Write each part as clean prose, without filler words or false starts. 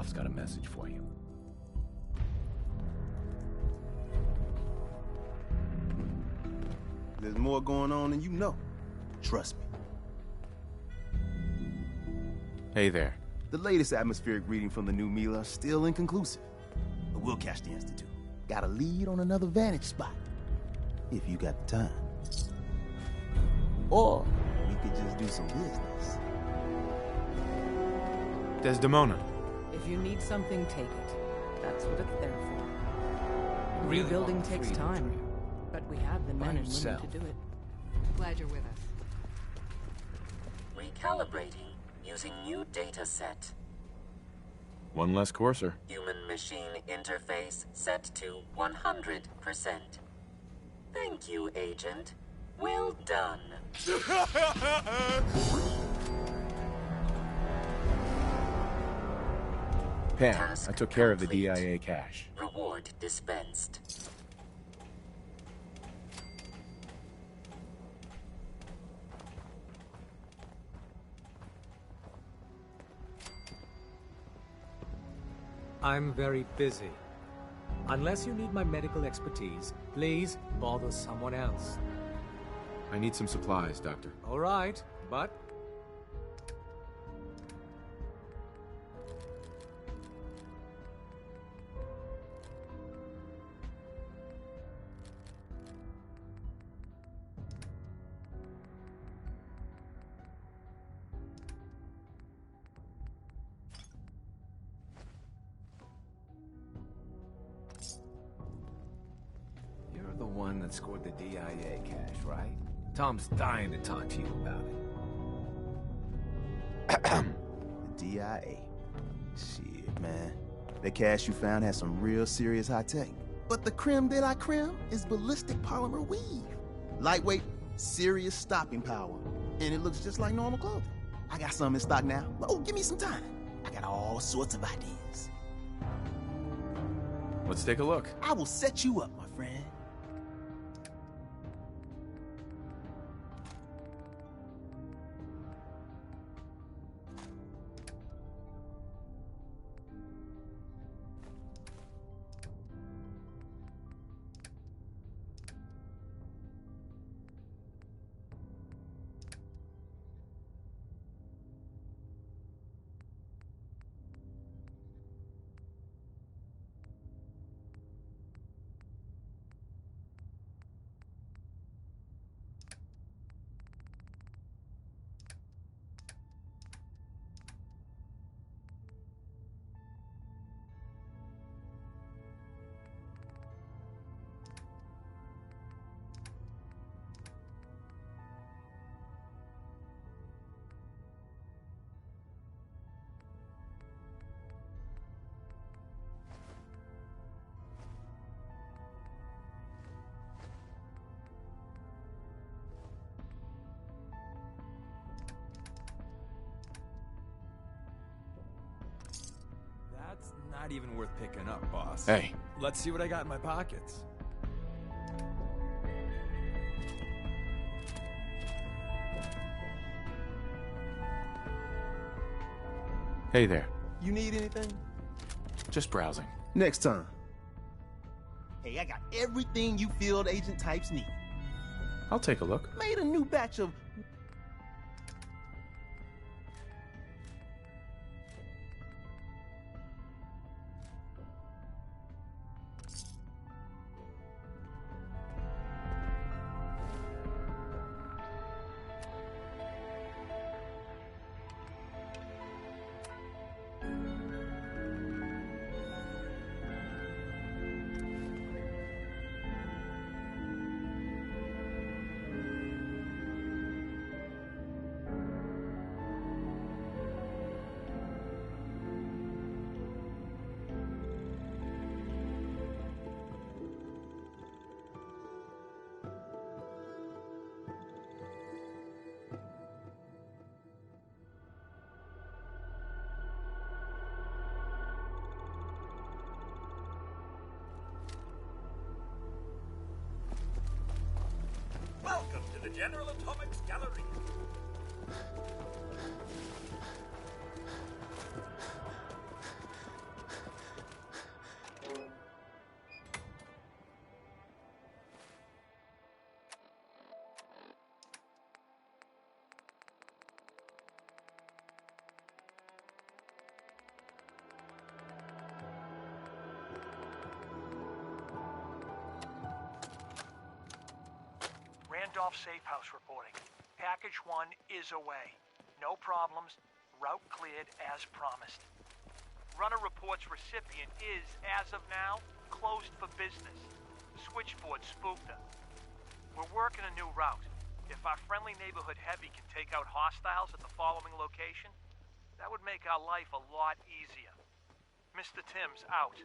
Randolph's got a message for you. There's more going on than you know. Trust me. Hey there. The latest atmospheric reading from the new Mila is still inconclusive. But we'll catch the Institute. Got a lead on another vantage spot. If you got the time. Or we could just do some business. Desdemona. If you need something, take it. That's what it's there for. Rebuilding takes time, but we have the men and women to do it. Glad you're with us. Recalibrating using new data set. One less courser. Human-machine interface set to 100%. Thank you, Agent. Well done. Pam, Task I took care of the complete. DIA cache. Reward dispensed. I'm very busy. Unless you need my medical expertise, please bother someone else. I need some supplies, Doctor. All right, but... You're the one that scored the DIA cache, right? Tom's dying to talk to you about it. The DIA. Shit, man. The cache you found has some real serious high tech. But the creme de la creme is ballistic polymer weave. Lightweight, serious stopping power. And it looks just like normal clothing. I got some in stock now. Oh, give me some time. I got all sorts of ideas. Let's take a look. I will set you up, my friend. That's not even worth picking up, boss. Hey. Let's see what I got in my pockets. Hey there. You need anything? Just browsing. Next time. Hey, I got everything you field agent types need. I'll take a look. Made a new batch of... Welcome to the General Atomics Gallery. off Safe House reporting. Package 1 is away. No problems. Route cleared as promised. Runner reports recipient is, as of now, closed for business. Switchboard spooked her. We're working a new route. If our friendly neighborhood heavy can take out hostiles at the following location, that would make our life a lot easier. Mr. Timms out.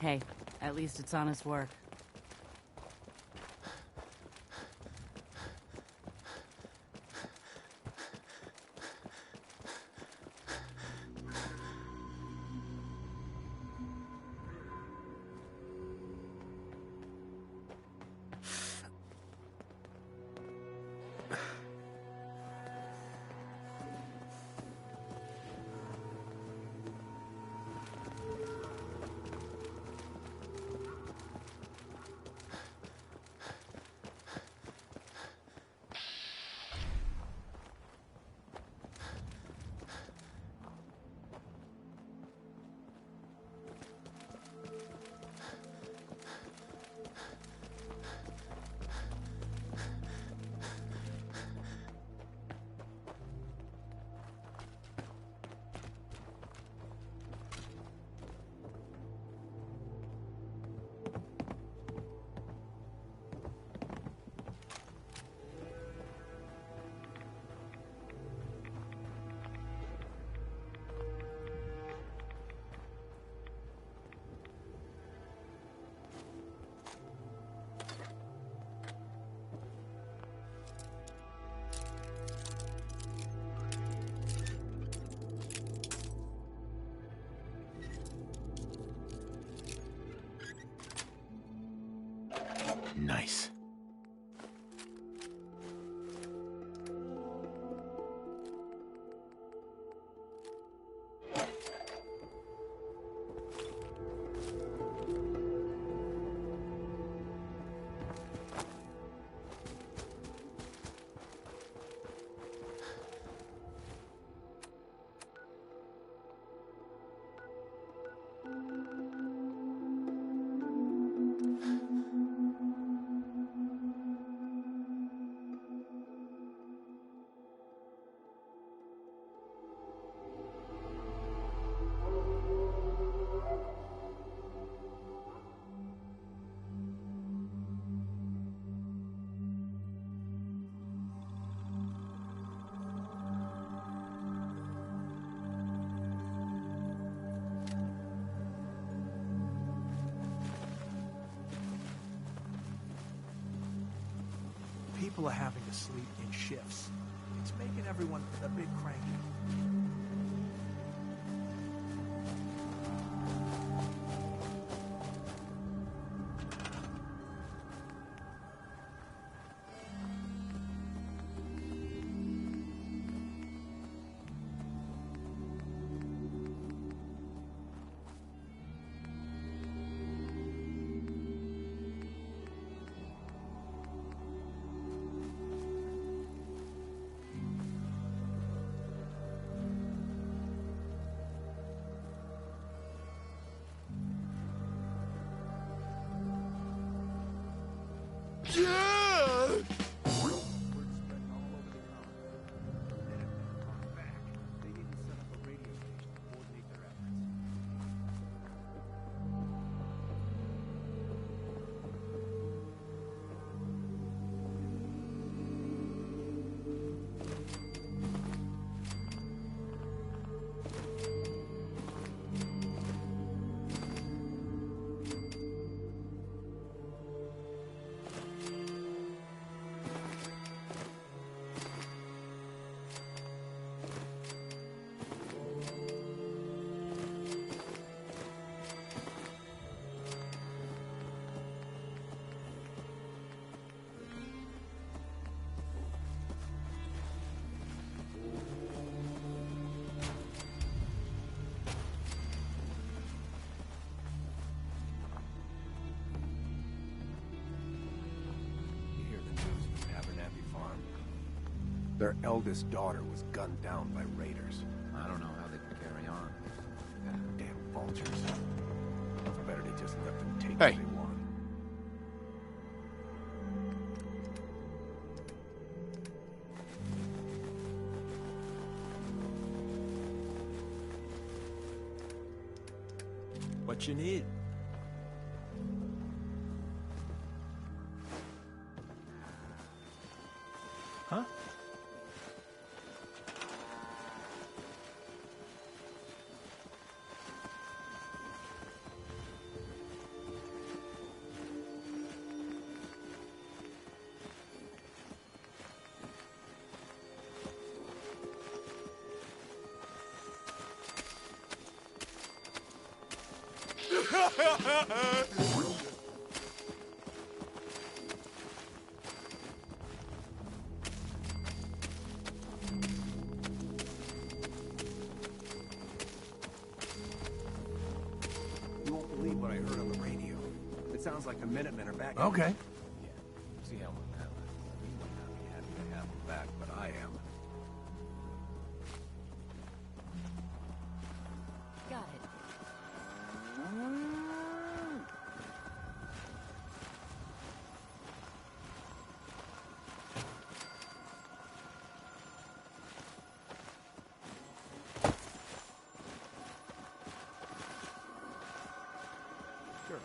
Hey, at least it's honest work. Nice. People are having to sleep in shifts. It's making everyone a bit cranky. Their eldest daughter was gunned down by raiders. I don't know how they can carry on. Damn vultures. It's better they just let them take Hey. what they want. What you need? Huh? You won't believe what I heard on the radio. It sounds like the Minutemen are back. Okay. Yeah. See how long that lasts. You might not be happy to have them back, but I am. Got it. Sure.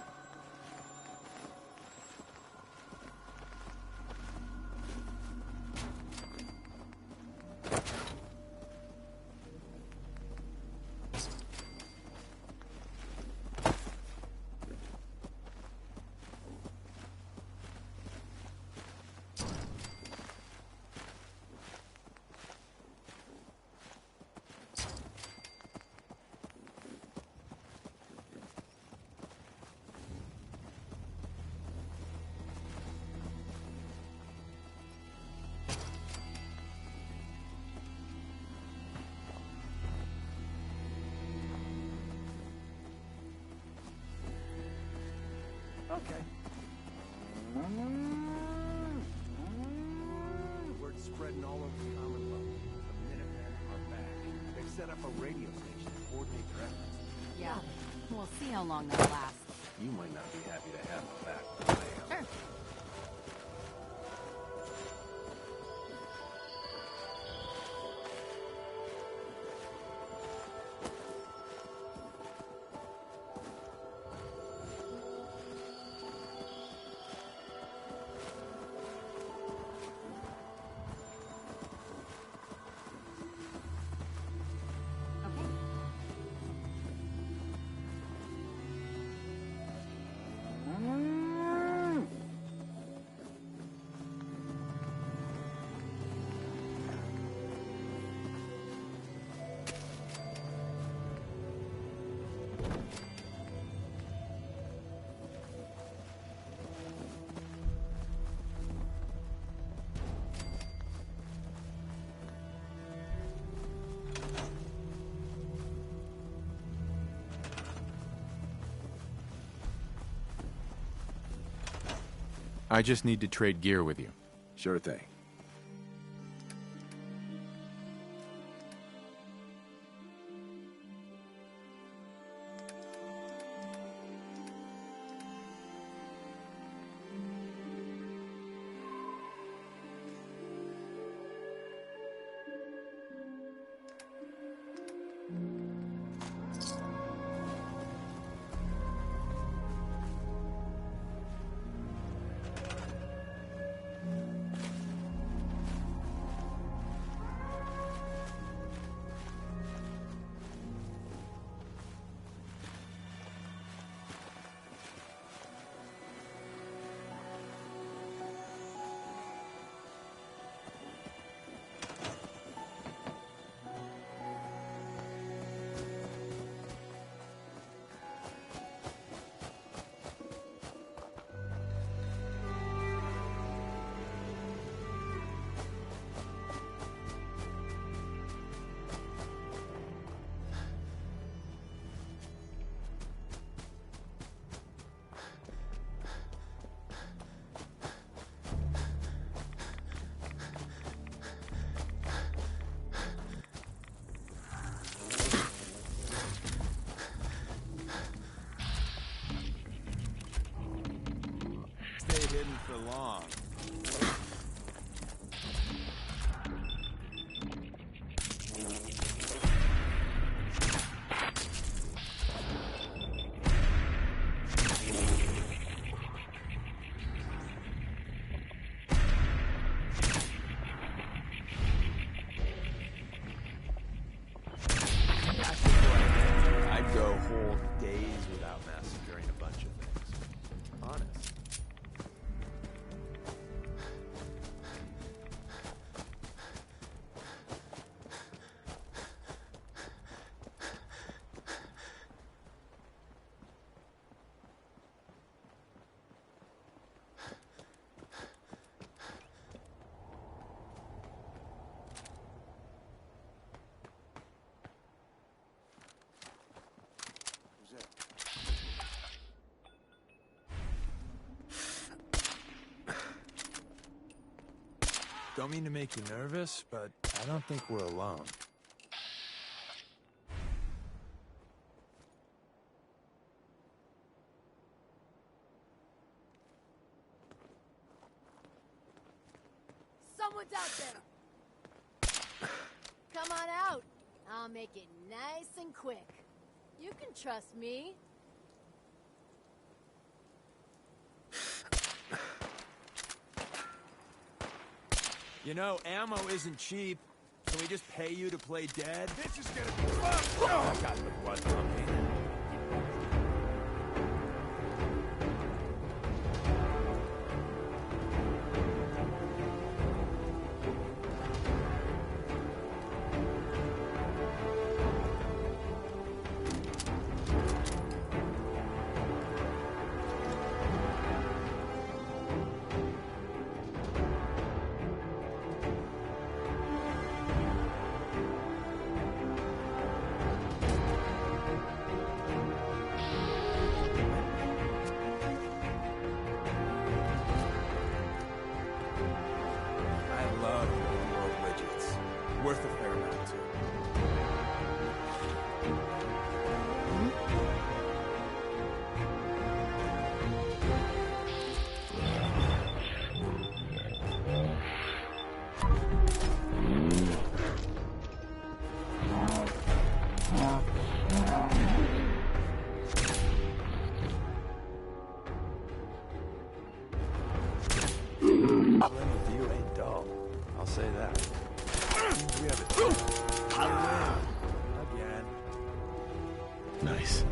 Okay. Word's spreading all over the Commonwealth. The Minutemen are back. They've set up a radio station to coordinate their efforts. Yeah. We'll see how long that lasts. You might not be happy to have them back, but I am. Sure. Okay. I just need to trade gear with you. Sure thing. hidden for long. I'd go whole days without massacring a bunch of things. Honest. Don't mean to make you nervous, but I don't think we're alone. Someone's out there! Come on out. I'll make it nice and quick. You can trust me. You know, ammo isn't cheap. Can we just pay you to play dead? This is gonna be fun! Oh, I got the blood pumping. I love world widgets. Worth a fair amount, too. Playing with you ain't dull. I'll say that. We have it. You win. Again. Nice.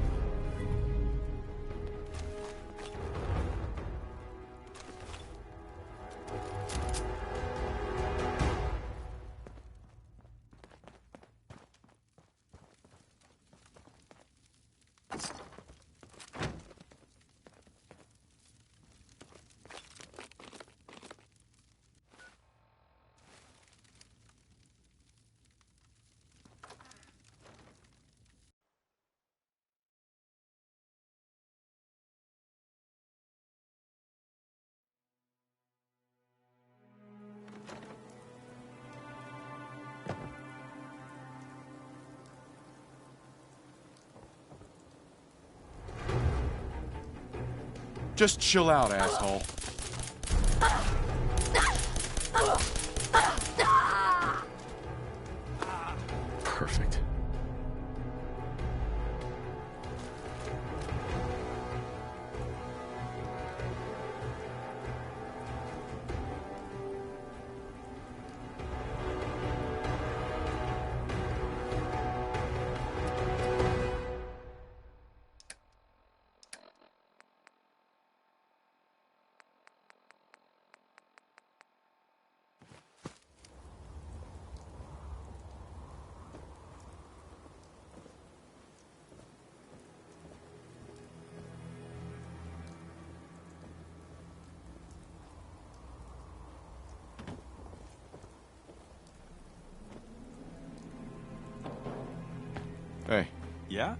Just chill out, asshole. Perfect. Hey. Yeah?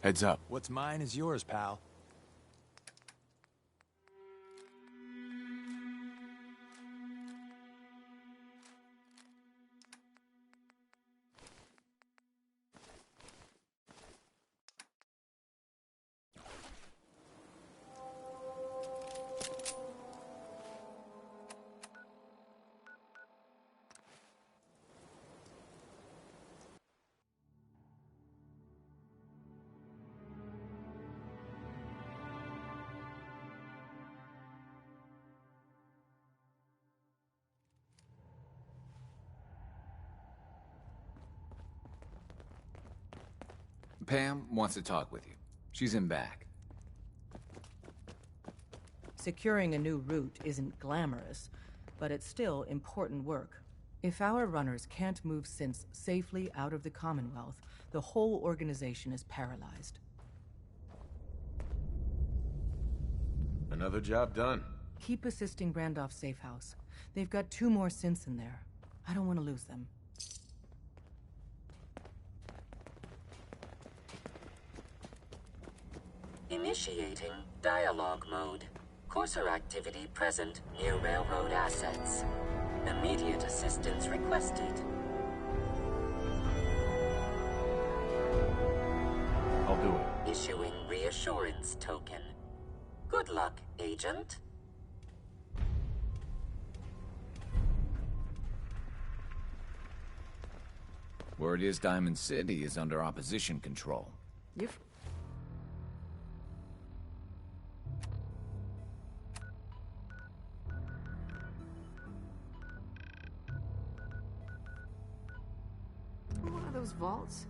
Heads up. What's mine is yours, pal. Pam wants to talk with you. She's in back. Securing a new route isn't glamorous, but it's still important work. If our runners can't move synths safely out of the Commonwealth, the whole organization is paralyzed. Another job done. Keep assisting Randolph's safe house. They've got 2 more synths in there. I don't want to lose them. Initiating dialogue mode. Courser activity present near railroad assets. Immediate assistance requested. I'll do it. Issuing reassurance token. Good luck, Agent. Word is Diamond City is under opposition control. You've... One of those vaults?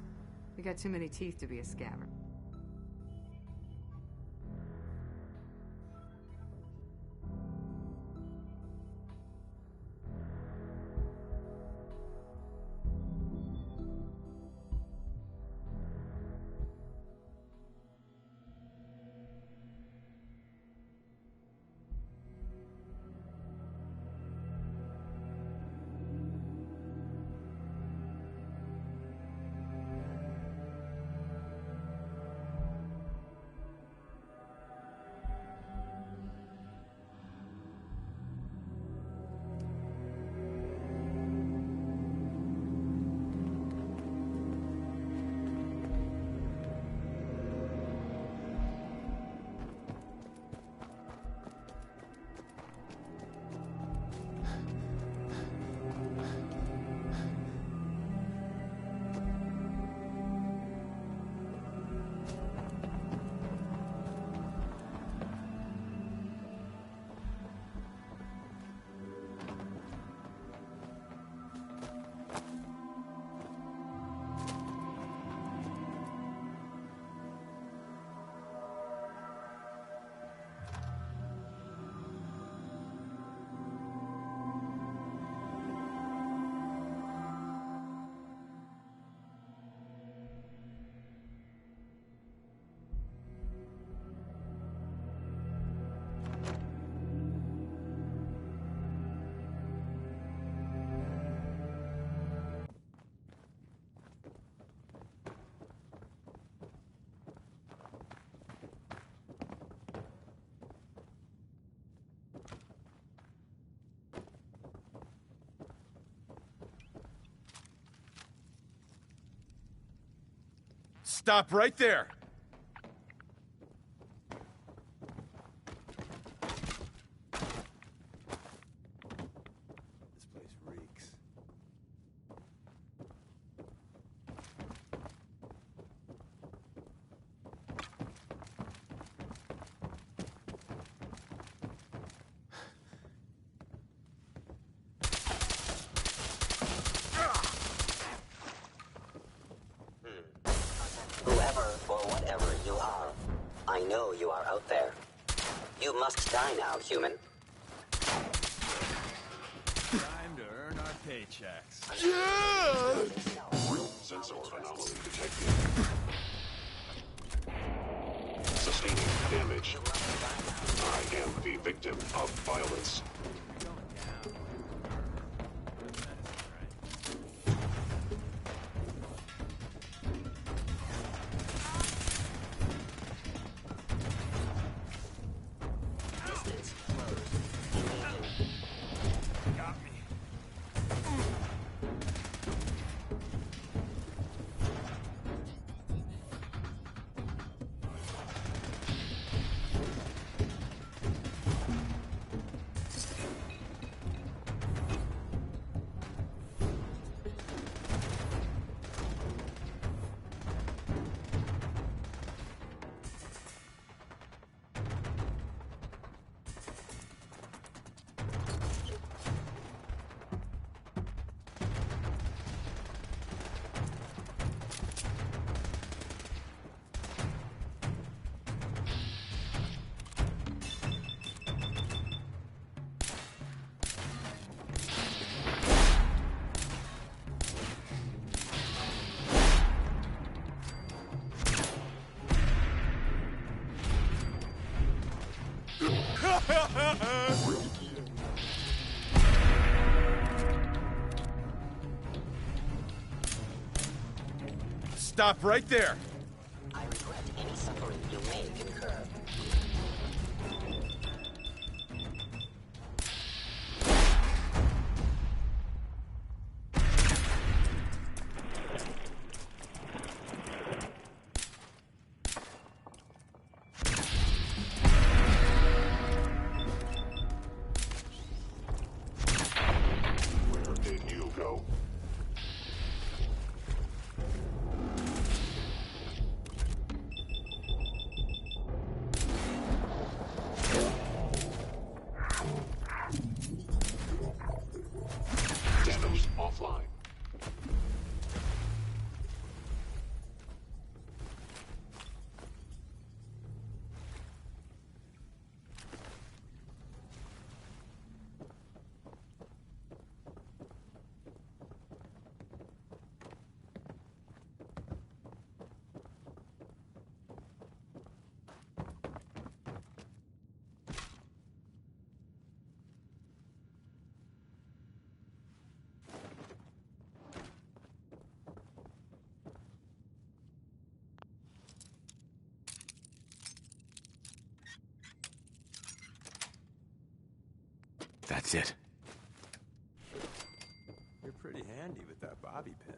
You got too many teeth to be a scabbard. Stop right there! This place reeks. Whoever or whatever you are, I know you are out there. You must die now, human. Time to earn our paychecks. Sensor anomaly detected. Sustaining damage. I am the victim of violence. Stop right there! I regret any suffering you may incur. Where did you go? Danos offline. That's it. You're pretty handy with that bobby pin.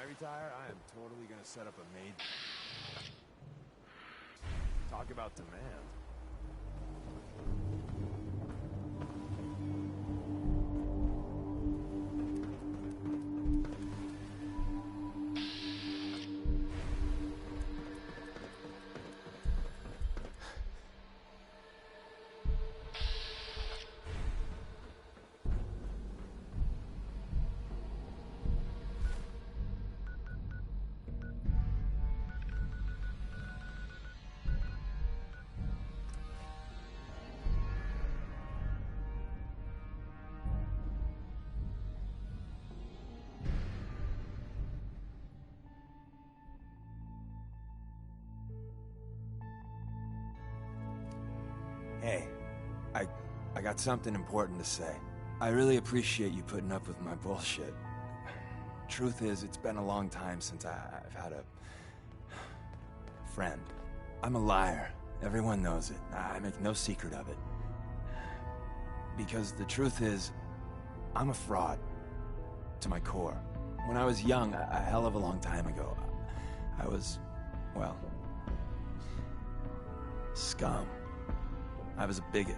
Retire, I am totally gonna set up a maid. Talk about demand. Hey, I got something important to say. I really appreciate you putting up with my bullshit. Truth is, it's been a long time since I've had a friend. I'm a liar. Everyone knows it. I make no secret of it. Because the truth is, I'm a fraud. To my core. When I was young, a hell of a long time ago, I was, well, scum. I was a bigot.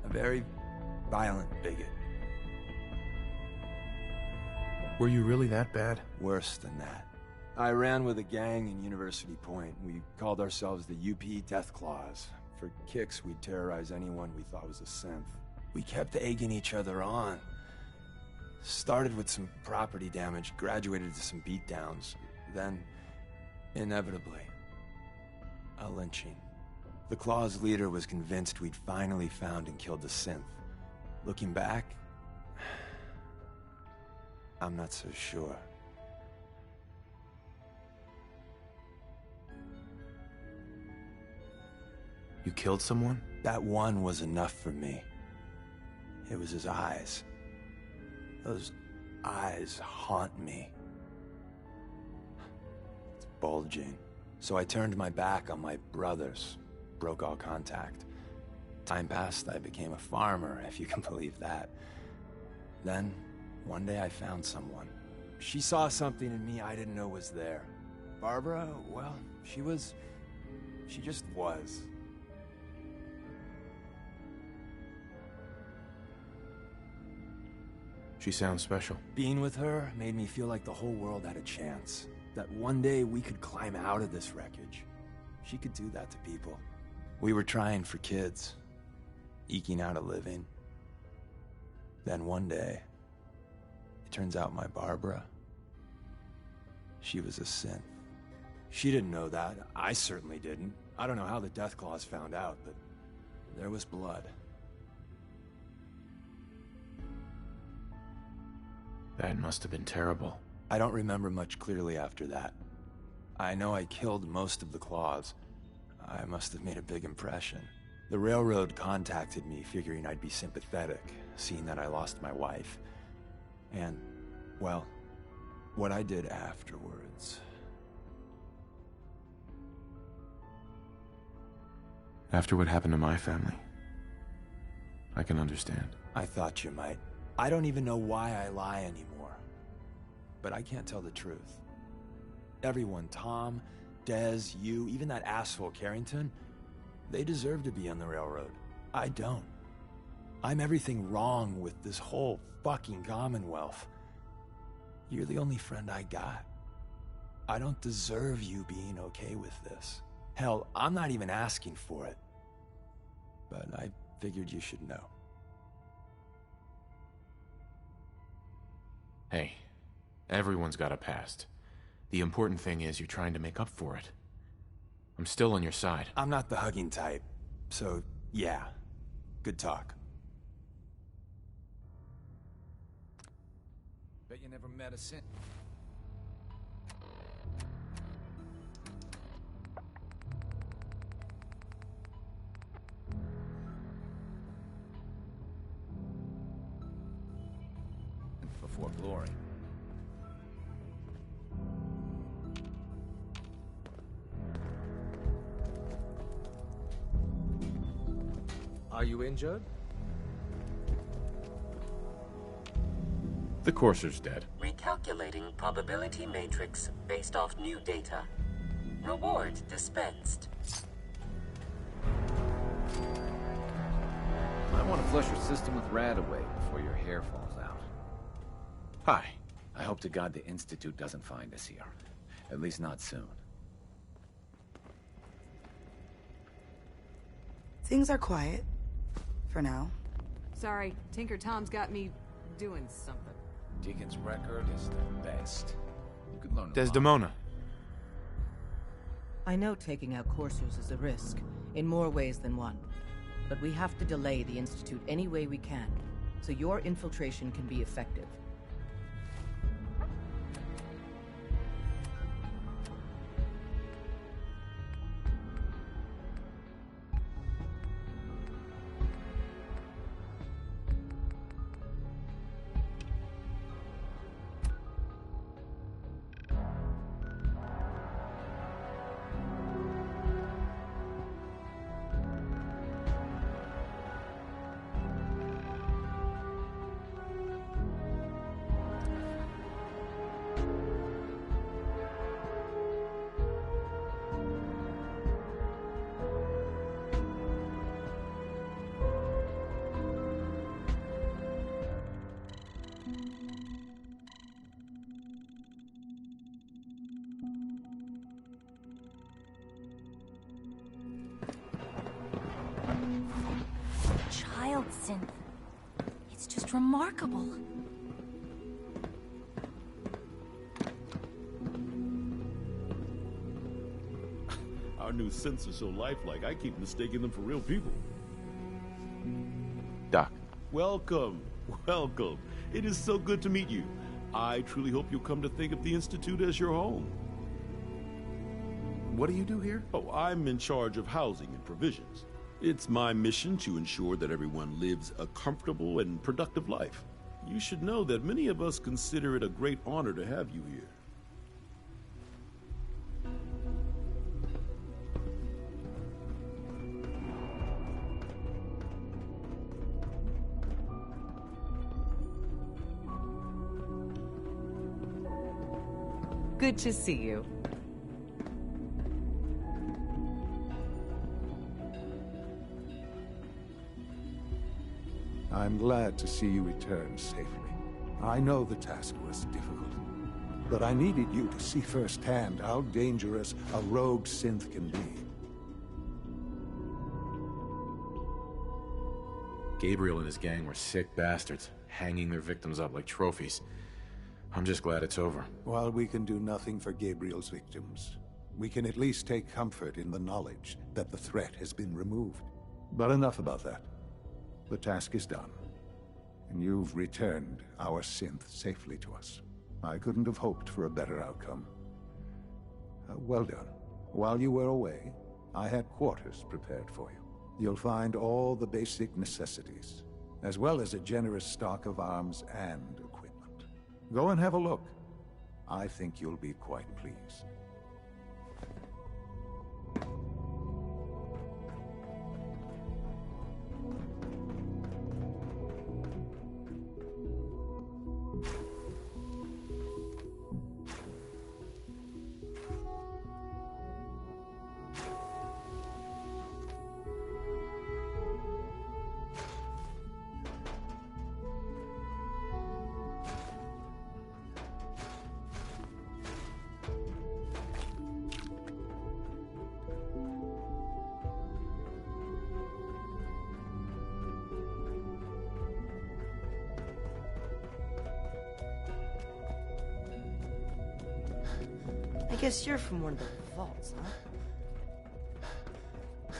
A very violent bigot. Were you really that bad? Worse than that. I ran with a gang in University Point. We called ourselves the UP Death Claws. For kicks, we'd terrorize anyone we thought was a synth. We kept egging each other on. Started with some property damage, graduated to some beatdowns. Then Inevitably. A lynching. The Claw's leader was convinced we'd finally found and killed the synth. Looking back, I'm not so sure. You killed someone? That one was enough for me. It was his eyes. Those eyes haunt me. It's bulging. So I turned my back on my brothers, broke all contact. Time passed, I became a farmer, if you can believe that. Then, one day I found someone. She saw something in me I didn't know was there. Barbara, well, she just was. She sounds special. Being with her made me feel like the whole world had a chance. That one day we could climb out of this wreckage. She could do that to people. We were trying for kids, eking out a living. Then one day, it turns out my Barbara, she was a synth. She didn't know that. I certainly didn't. I don't know how the Deathclaws found out, but there was blood. That must have been terrible. I don't remember much clearly after that. I know I killed most of the Claws. I must have made a big impression. The railroad contacted me, figuring I'd be sympathetic, seeing that I lost my wife. And, well, what I did afterwards... After what happened to my family, I can understand. I thought you might. I don't even know why I lie anymore. But I can't tell the truth. Everyone, Tom, Dez, you, even that asshole Carrington, they deserve to be on the railroad. I don't. I'm everything wrong with this whole fucking Commonwealth. You're the only friend I got. I don't deserve you being okay with this. Hell, I'm not even asking for it. But I figured you should know. Hey, everyone's got a past. The important thing is you're trying to make up for it. I'm still on your side. I'm not the hugging type, so yeah, good talk. Bet you never met a synth. Before glory. Are you injured? The courser's dead. Recalculating probability matrix based off new data. Reward dispensed. Might want to flush your system with Radaway before your hair falls out. Hi. I hope to God the Institute doesn't find us here. At least not soon. Things are quiet. For now. Sorry, Tinker Tom's got me doing something. Deacon's record is the best. You could learn a lot. Desdemona. I know taking out coursers is a risk, in more ways than one. But we have to delay the Institute any way we can, so your infiltration can be effective. Child synth. It's just remarkable. Our new synths are so lifelike, I keep mistaking them for real people. Doc. Welcome. Welcome. It is so good to meet you. I truly hope you'll come to think of the Institute as your home. What do you do here? Oh, I'm in charge of housing and provisions. It's my mission to ensure that everyone lives a comfortable and productive life. You should know that many of us consider it a great honor to have you here. Good to see you. I'm glad to see you return safely. I know the task was difficult, but I needed you to see firsthand how dangerous a rogue synth can be. Gabriel and his gang were sick bastards, hanging their victims up like trophies. I'm just glad it's over. While we can do nothing for Gabriel's victims, we can at least take comfort in the knowledge that the threat has been removed. But enough about that. The task is done, and you've returned our synth safely to us. I couldn't have hoped for a better outcome. Well done. While you were away, I had quarters prepared for you. You'll find all the basic necessities, as well as a generous stock of arms and equipment. Go and have a look. I think you'll be quite pleased. I guess you're from one of the vaults, huh?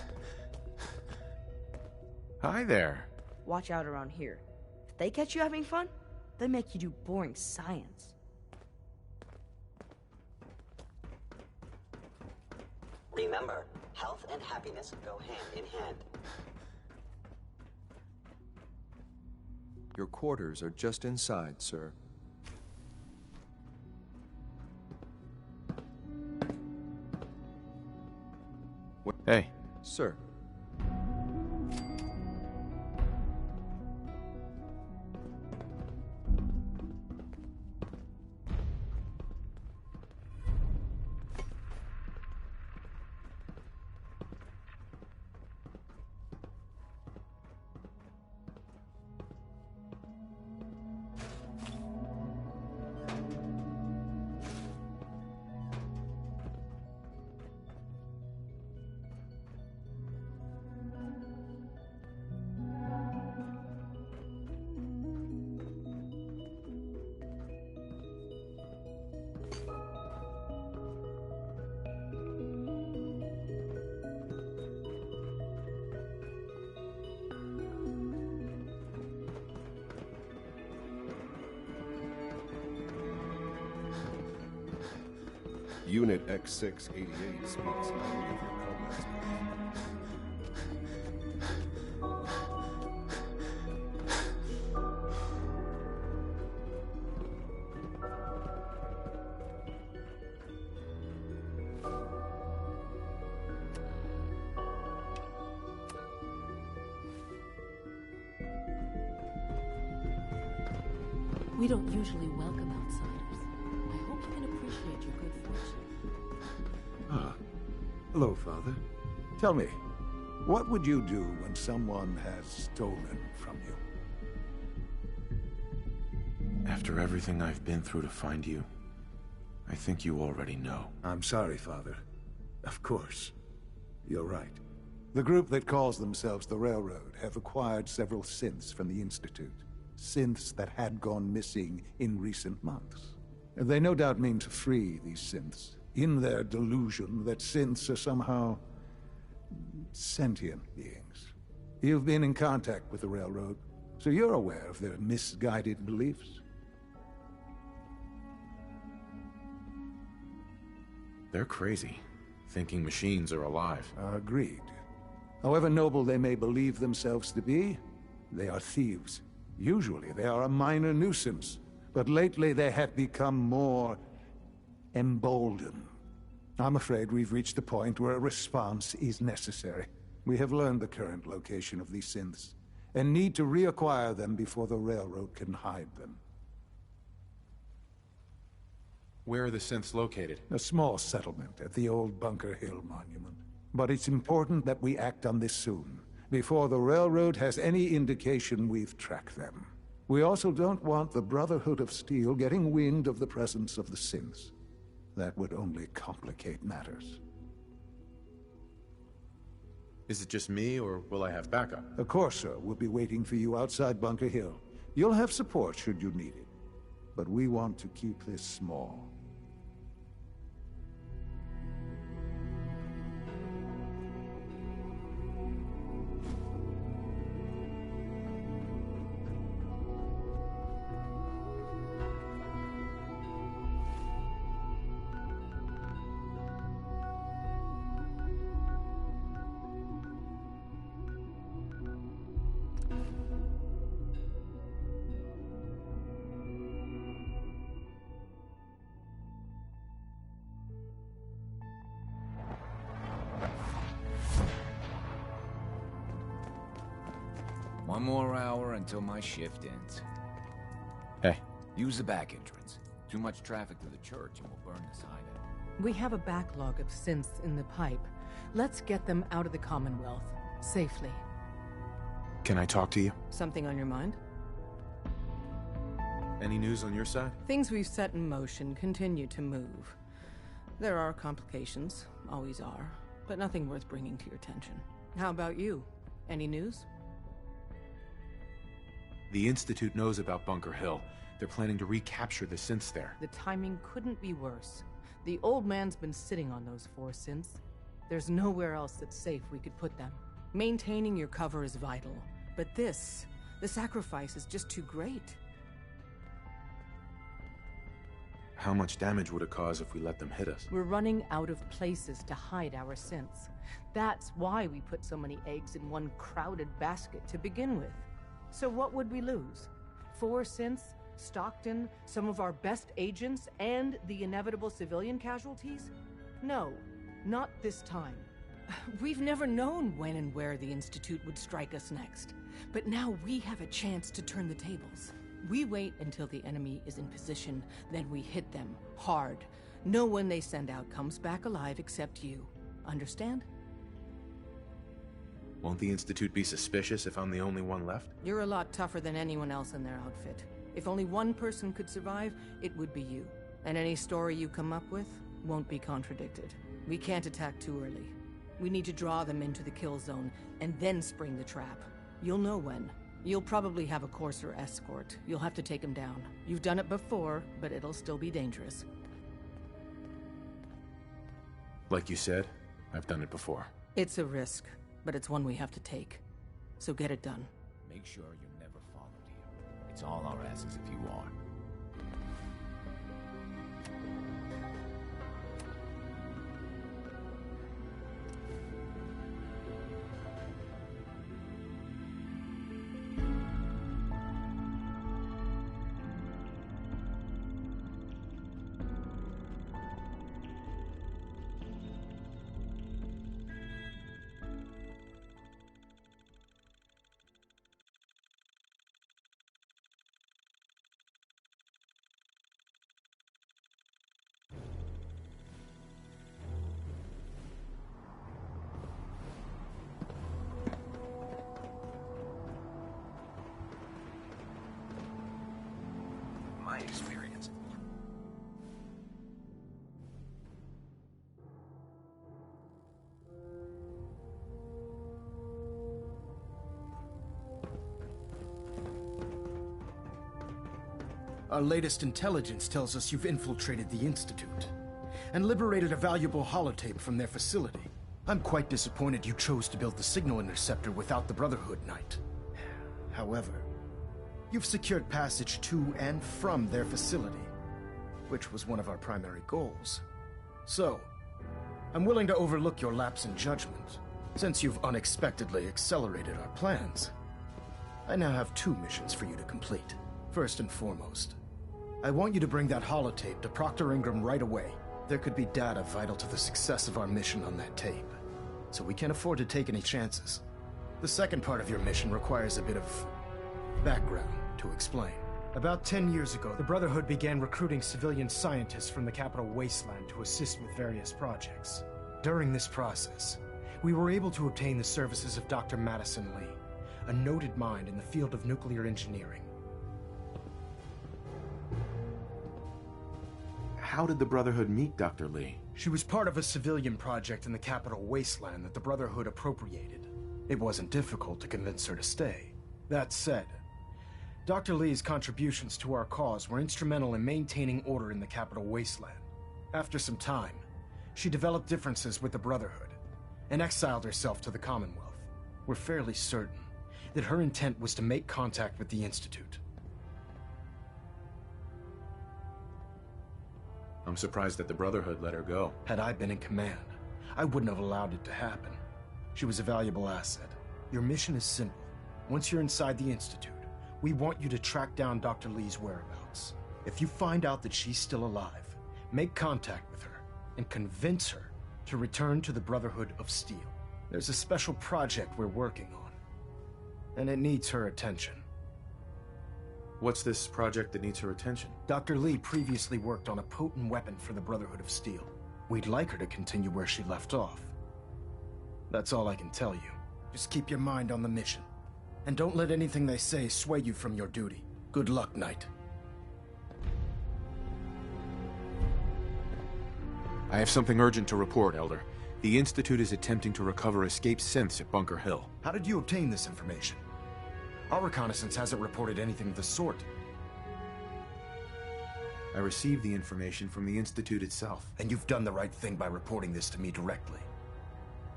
Hi there. Watch out around here. If they catch you having fun, they make you do boring science. Remember, health and happiness go hand in hand. Your quarters are just inside, sir. Hey. Sir. Unit X688 speaks highly of your combat skills. We don't usually welcome outsiders. I hope you can appreciate your good fortune. Ah. Hello, Father. Tell me, what would you do when someone has stolen from you? After everything I've been through to find you, I think you already know. I'm sorry, Father. Of course. You're right. The group that calls themselves the Railroad have acquired several synths from the Institute. Synths that had gone missing in recent months. They no doubt mean to free these synths in their delusion that synths are somehow sentient beings. You've been in contact with the Railroad, so you're aware of their misguided beliefs. They're crazy, thinking machines are alive. Agreed. However noble they may believe themselves to be, they are thieves. Usually they are a minor nuisance, but lately they have become more emboldened. I'm afraid we've reached the point where a response is necessary. We have learned the current location of these synths, and need to reacquire them before the Railroad can hide them. Where are the synths located? A small settlement at the old Bunker Hill monument. But it's important that we act on this soon, before the Railroad has any indication we've tracked them. We also don't want the Brotherhood of Steel getting wind of the presence of the synths. That would only complicate matters. Is it just me, or will I have backup? A Corsair will be waiting for you outside Bunker Hill. You'll have support should you need it. But we want to keep this small. One more hour until my shift ends. Hey. Use the back entrance. Too much traffic to the church and we'll burn this hideout. We have a backlog of synths in the pipe. Let's get them out of the Commonwealth, safely. Can I talk to you? Something on your mind? Any news on your side? Things we've set in motion continue to move. There are complications, always are, but nothing worth bringing to your attention. How about you? Any news? The Institute knows about Bunker Hill. They're planning to recapture the synths there. The timing couldn't be worse. The old man's been sitting on those 4 synths. There's nowhere else that's safe we could put them. Maintaining your cover is vital, but the sacrifice is just too great. How much damage would it cause if we let them hit us? We're running out of places to hide our synths. That's why we put so many eggs in one crowded basket to begin with. So what would we lose? 4 synths, Stockton, some of our best agents, and the inevitable civilian casualties? No, not this time. We've never known when and where the Institute would strike us next. But now we have a chance to turn the tables. We wait until the enemy is in position, then we hit them hard. No one they send out comes back alive except you. Understand? Won't the Institute be suspicious if I'm the only one left? You're a lot tougher than anyone else in their outfit. If only one person could survive, it would be you. And any story you come up with won't be contradicted. We can't attack too early. We need to draw them into the kill zone, and then spring the trap. You'll know when. You'll probably have a Corsair escort. You'll have to take him down. You've done it before, but it'll still be dangerous. Like you said, I've done it before. It's a risk, but it's one we have to take. So get it done. Make sure you're never followed here. It's all our asses if you are. Experience. Our latest intelligence tells us you've infiltrated the Institute. and liberated a valuable holotape from their facility. I'm quite disappointed you chose to build the signal interceptor without the Brotherhood, Knight. However, you've secured passage to and from their facility, which was one of our primary goals. So, I'm willing to overlook your lapse in judgment, since you've unexpectedly accelerated our plans. I now have 2 missions for you to complete. First and foremost, I want you to bring that holotape to Proctor Ingram right away. There could be data vital to the success of our mission on that tape, so we can't afford to take any chances. The second part of your mission requires a bit of background to explain. About 10 years ago, the Brotherhood began recruiting civilian scientists from the capital wasteland to assist with various projects. During this process, we were able to obtain the services of Dr. Madison Lee, a noted mind in the field of nuclear engineering. How did the Brotherhood meet Dr. Lee? She was part of a civilian project in the capital wasteland that the Brotherhood appropriated. It wasn't difficult to convince her to stay. That said, Dr. Lee's contributions to our cause were instrumental in maintaining order in the capital wasteland. After some time, she developed differences with the Brotherhood and exiled herself to the Commonwealth. We're fairly certain that her intent was to make contact with the Institute. I'm surprised that the Brotherhood let her go. Had I been in command, I wouldn't have allowed it to happen. She was a valuable asset. Your mission is simple. Once you're inside the Institute, we want you to track down Dr. Lee's whereabouts. If you find out that she's still alive, make contact with her and convince her to return to the Brotherhood of Steel. There's a special project we're working on, and it needs her attention. What's this project that needs her attention? Dr. Lee previously worked on a potent weapon for the Brotherhood of Steel. We'd like her to continue where she left off. That's all I can tell you. Just keep your mind on the mission. And don't let anything they say sway you from your duty. Good luck, Knight. I have something urgent to report, Elder. The Institute is attempting to recover escaped synths at Bunker Hill. How did you obtain this information? Our reconnaissance hasn't reported anything of the sort. I received the information from the Institute itself. And you've done the right thing by reporting this to me directly.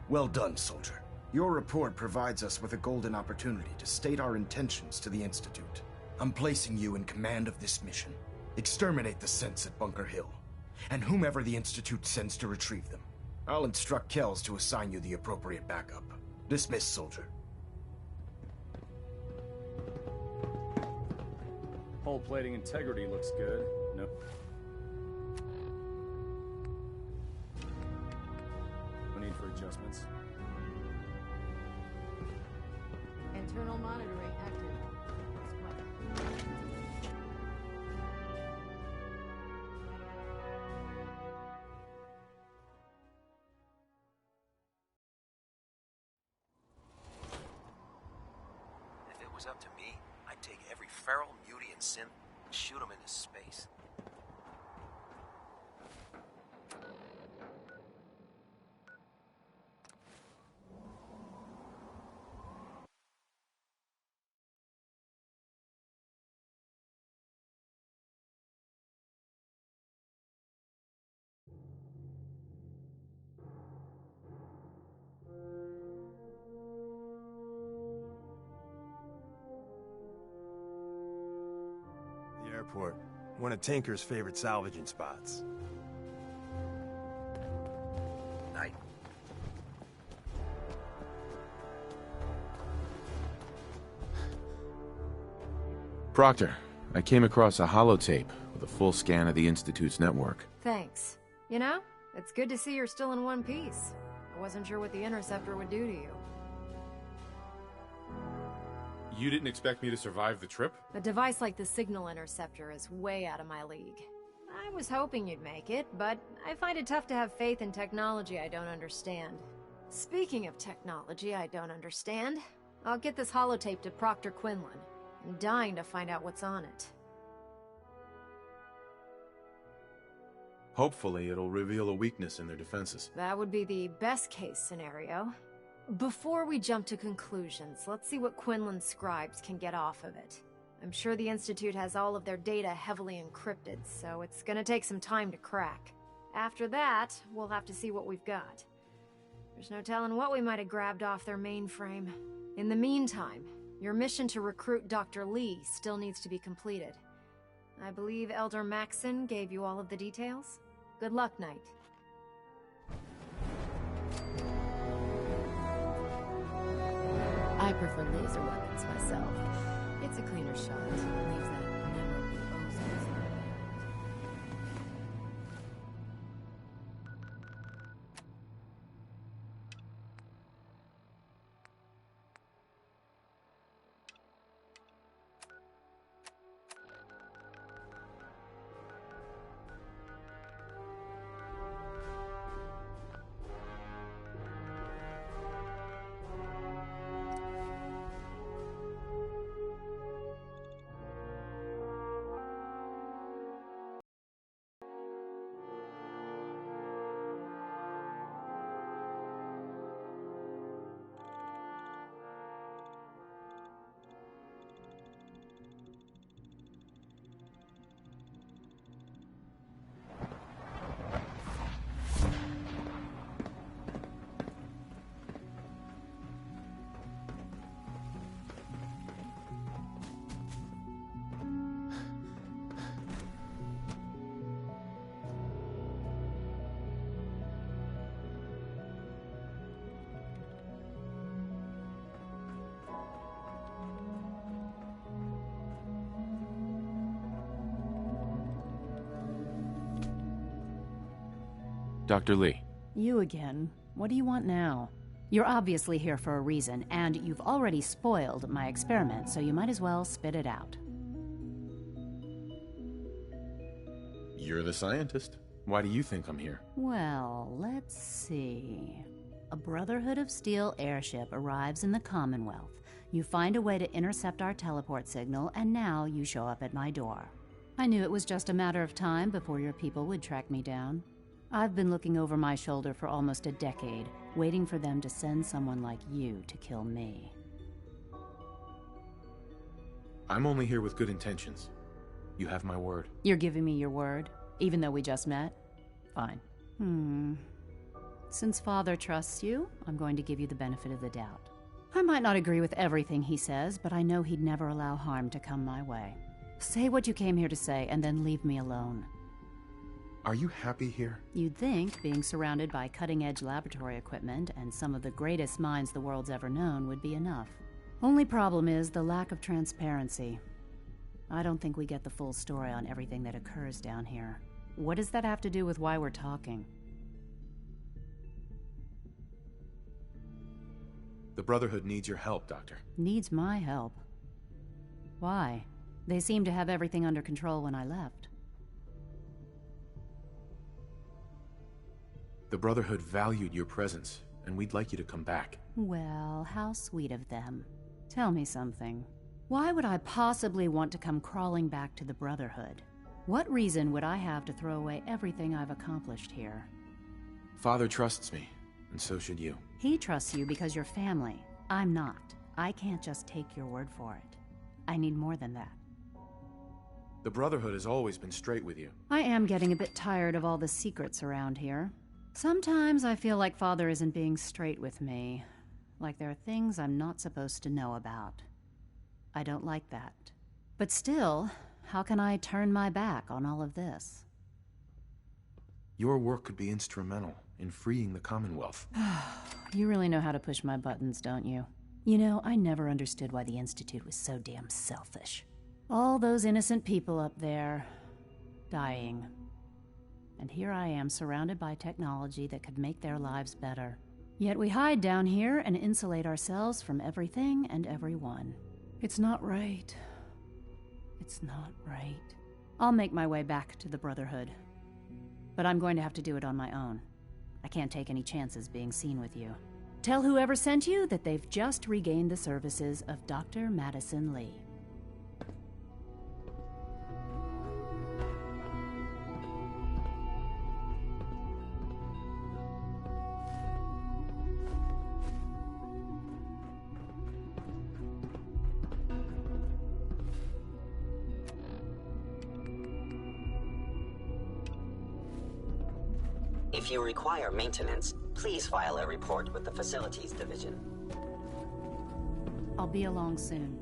Well done, soldier. Your report provides us with a golden opportunity to state our intentions to the Institute. I'm placing you in command of this mission. Exterminate the synths at Bunker Hill, and whomever the Institute sends to retrieve them. I'll instruct Kells to assign you the appropriate backup. Dismiss, soldier. Hull plating integrity looks good. No. No need for adjustments. Internal monitoring active. Looks quiet. If it was up to me, I'd take every feral, muty, and synth and shoot them into space. Airport. One of Tinker's favorite salvaging spots. Night. Proctor, I came across a holotape with a full scan of the Institute's network. Thanks. You know, it's good to see you're still in one piece. I wasn't sure what the interceptor would do to you. You didn't expect me to survive the trip? A device like the signal interceptor is way out of my league. I was hoping you'd make it, but I find it tough to have faith in technology I don't understand. Speaking of technology I don't understand, I'll get this holotape to Proctor Quinlan. I'm dying to find out what's on it. Hopefully it'll reveal a weakness in their defenses. That would be the best case scenario. Before we jump to conclusions, let's see what Quinlan's scribes can get off of it. I'm sure the Institute has all of their data heavily encrypted, so it's gonna take some time to crack. After that, we'll have to see what we've got. There's no telling what we might have grabbed off their mainframe. In the meantime, your mission to recruit Dr. Lee still needs to be completed. I believe Elder Maxson gave you all of the details. Good luck, Knight. I prefer laser weapons myself. It's a cleaner shot. Leaves that memorable ozone. Dr. Lee. You again. What do you want now? You're obviously here for a reason, and you've already spoiled my experiment, so you might as well spit it out. You're the scientist. Why do you think I'm here? Well, let's see. A Brotherhood of Steel airship arrives in the Commonwealth. You find a way to intercept our teleport signal, and now you show up at my door. I knew it was just a matter of time before your people would track me down. I've been looking over my shoulder for almost a decade, waiting for them to send someone like you to kill me. I'm only here with good intentions. You have my word. You're giving me your word, even though we just met? Fine. Since Father trusts you, I'm going to give you the benefit of the doubt. I might not agree with everything he says, but I know he'd never allow harm to come my way. Say what you came here to say, and then leave me alone. Are you happy here? You'd think being surrounded by cutting-edge laboratory equipment and some of the greatest minds the world's ever known would be enough. Only problem is the lack of transparency. I don't think we get the full story on everything that occurs down here. What does that have to do with why we're talking? The Brotherhood needs your help, Doctor. Needs my help? Why? They seemed to have everything under control when I left. The Brotherhood valued your presence, and we'd like you to come back. Well, how sweet of them. Tell me something. Why would I possibly want to come crawling back to the Brotherhood? What reason would I have to throw away everything I've accomplished here? Father trusts me, and so should you. He trusts you because you're family. I'm not. I can't just take your word for it. I need more than that. The Brotherhood has always been straight with you. I am getting a bit tired of all the secrets around here. Sometimes I feel like Father isn't being straight with me. Like there are things I'm not supposed to know about. I don't like that. But still, how can I turn my back on all of this? Your work could be instrumental in freeing the Commonwealth. You really know how to push my buttons, don't you? You know, I never understood why the Institute was so damn selfish. All those innocent people up there, dying. And here I am, surrounded by technology that could make their lives better. Yet we hide down here and insulate ourselves from everything and everyone. It's not right. It's not right. I'll make my way back to the Brotherhood. But I'm going to have to do it on my own. I can't take any chances being seen with you. Tell whoever sent you that they've just regained the services of Dr. Madison Lee. If you require maintenance, please file a report with the Facilities Division. I'll be along soon.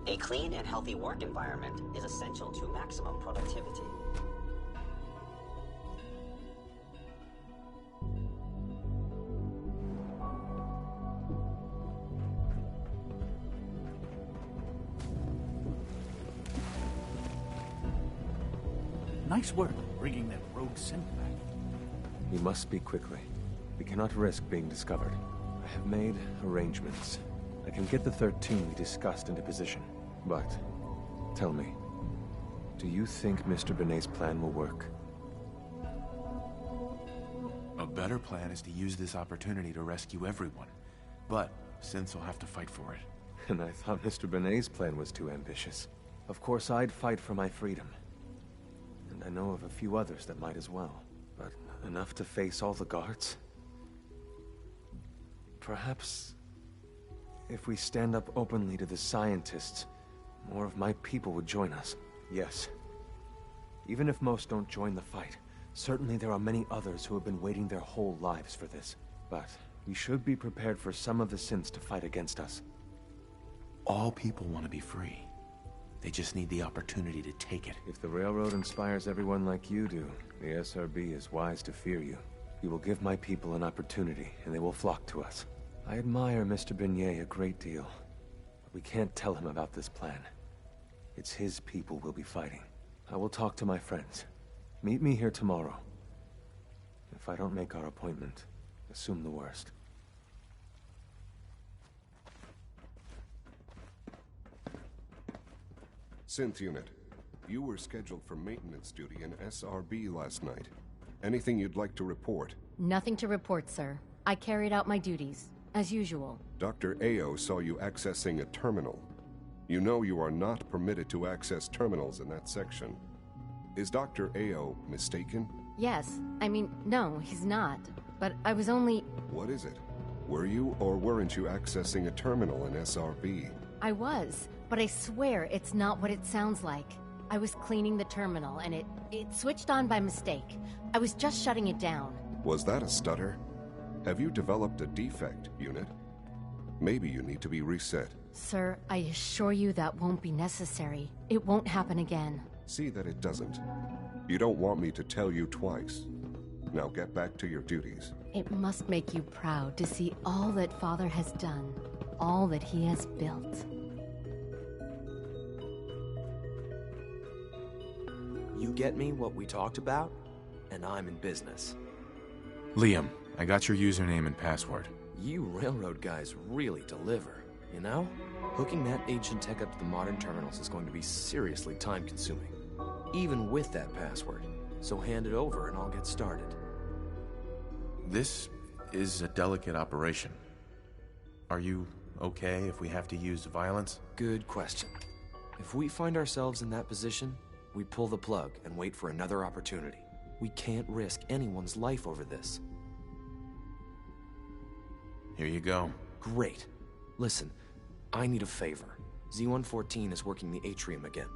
A clean and healthy work environment is essential to maximum productivity. Nice work bringing that rogue synth back. We must speak quickly. We cannot risk being discovered. I have made arrangements. I can get the 13 we discussed into position. But, tell me, do you think Mr. Benet's plan will work? A better plan is to use this opportunity to rescue everyone. But synths will have to fight for it. And I thought Mr. Benet's plan was too ambitious. Of course, I'd fight for my freedom. And I know of a few others that might as well. But enough to face all the guards? Perhaps, if we stand up openly to the scientists, more of my people would join us. Yes. Even if most don't join the fight, certainly there are many others who have been waiting their whole lives for this. But we should be prepared for some of the synths to fight against us. All people want to be free. They just need the opportunity to take it. If the Railroad inspires everyone like you do, the SRB is wise to fear you. You will give my people an opportunity, and they will flock to us. I admire Mr. Beignet a great deal, but we can't tell him about this plan. It's his people we'll be fighting. I will talk to my friends. Meet me here tomorrow. If I don't make our appointment, assume the worst. Synth Unit, you were scheduled for maintenance duty in SRB last night. Anything you'd like to report? Nothing to report, sir. I carried out my duties, as usual. Dr. Ao saw you accessing a terminal. You know you are not permitted to access terminals in that section. Is Dr. Ao mistaken? Yes. I mean, no, he's not. But I was only... What is it? Were you or weren't you accessing a terminal in SRB? I was, but I swear it's not what it sounds like. I was cleaning the terminal, and it switched on by mistake. I was just shutting it down. Was that a stutter? Have you developed a defect, Unit? Maybe you need to be reset. Sir, I assure you that won't be necessary. It won't happen again. See that it doesn't. You don't want me to tell you twice. Now get back to your duties. It must make you proud to see all that Father has done, all that he has built. You get me what we talked about, and I'm in business. Liam, I got your username and password. You railroad guys really deliver, you know? Hooking that ancient tech up to the modern terminals is going to be seriously time-consuming, even with that password. So hand it over and I'll get started. This is a delicate operation. Are you okay if we have to use violence? Good question. If we find ourselves in that position, we pull the plug and wait for another opportunity. We can't risk anyone's life over this. Here you go. Great. Listen, I need a favor. Z-114 is working the atrium again.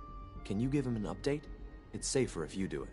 Can you give him an update? It's safer if you do it.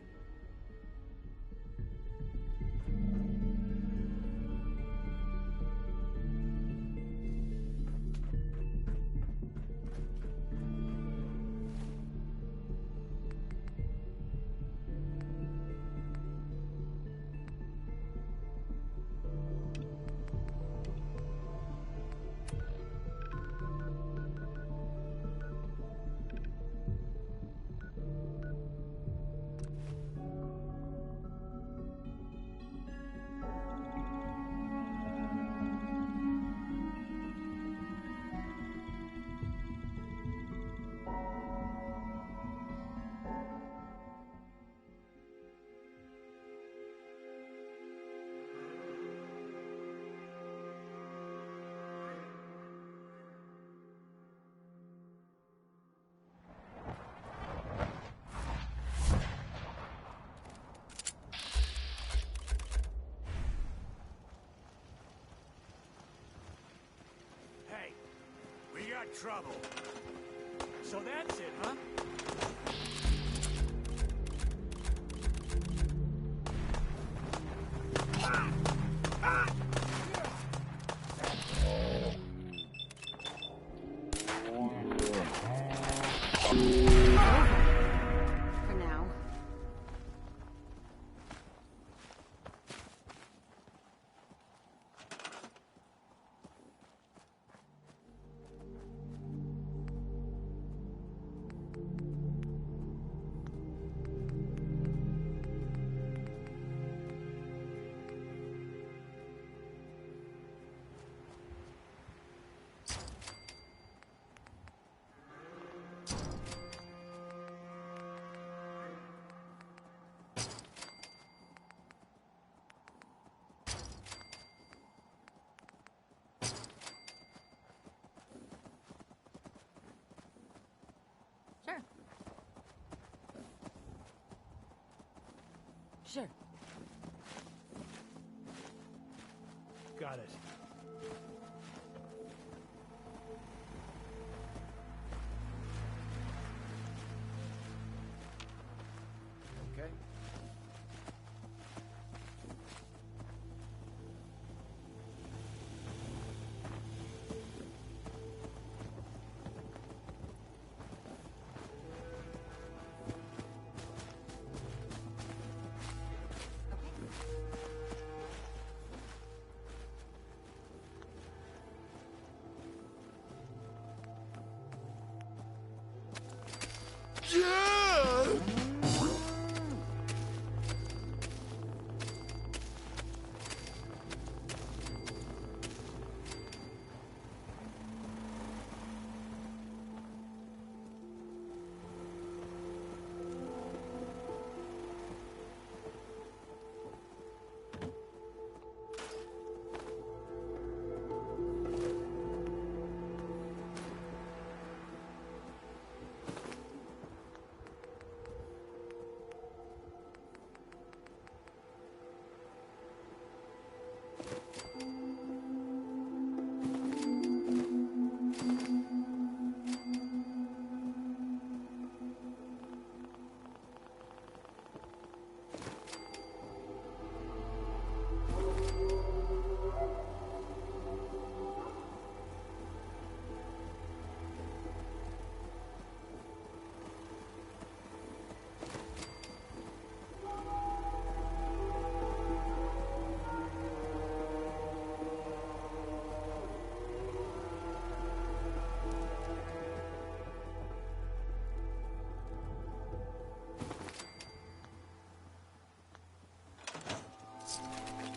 got trouble. So that's it, huh? For now. Sure. Sure. Got it. Okay.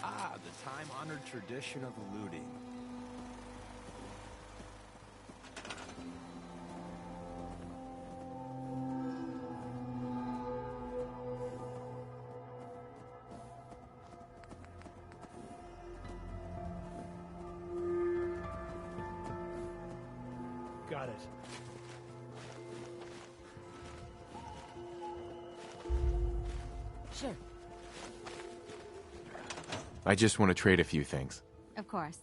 Ah, the time-honored tradition of looting. Got it. Sure. I just want to trade a few things. Of course.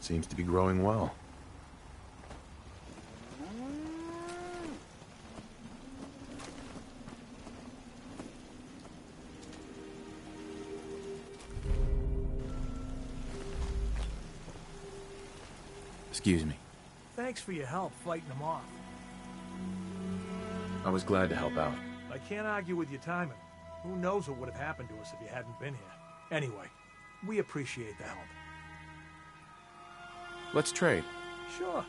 Seems to be growing well. Excuse me. Thanks for your help fighting them off. I was glad to help out. I can't argue with your timing. Who knows what would have happened to us if you hadn't been here. Anyway, we appreciate the help. Let's trade. Sure.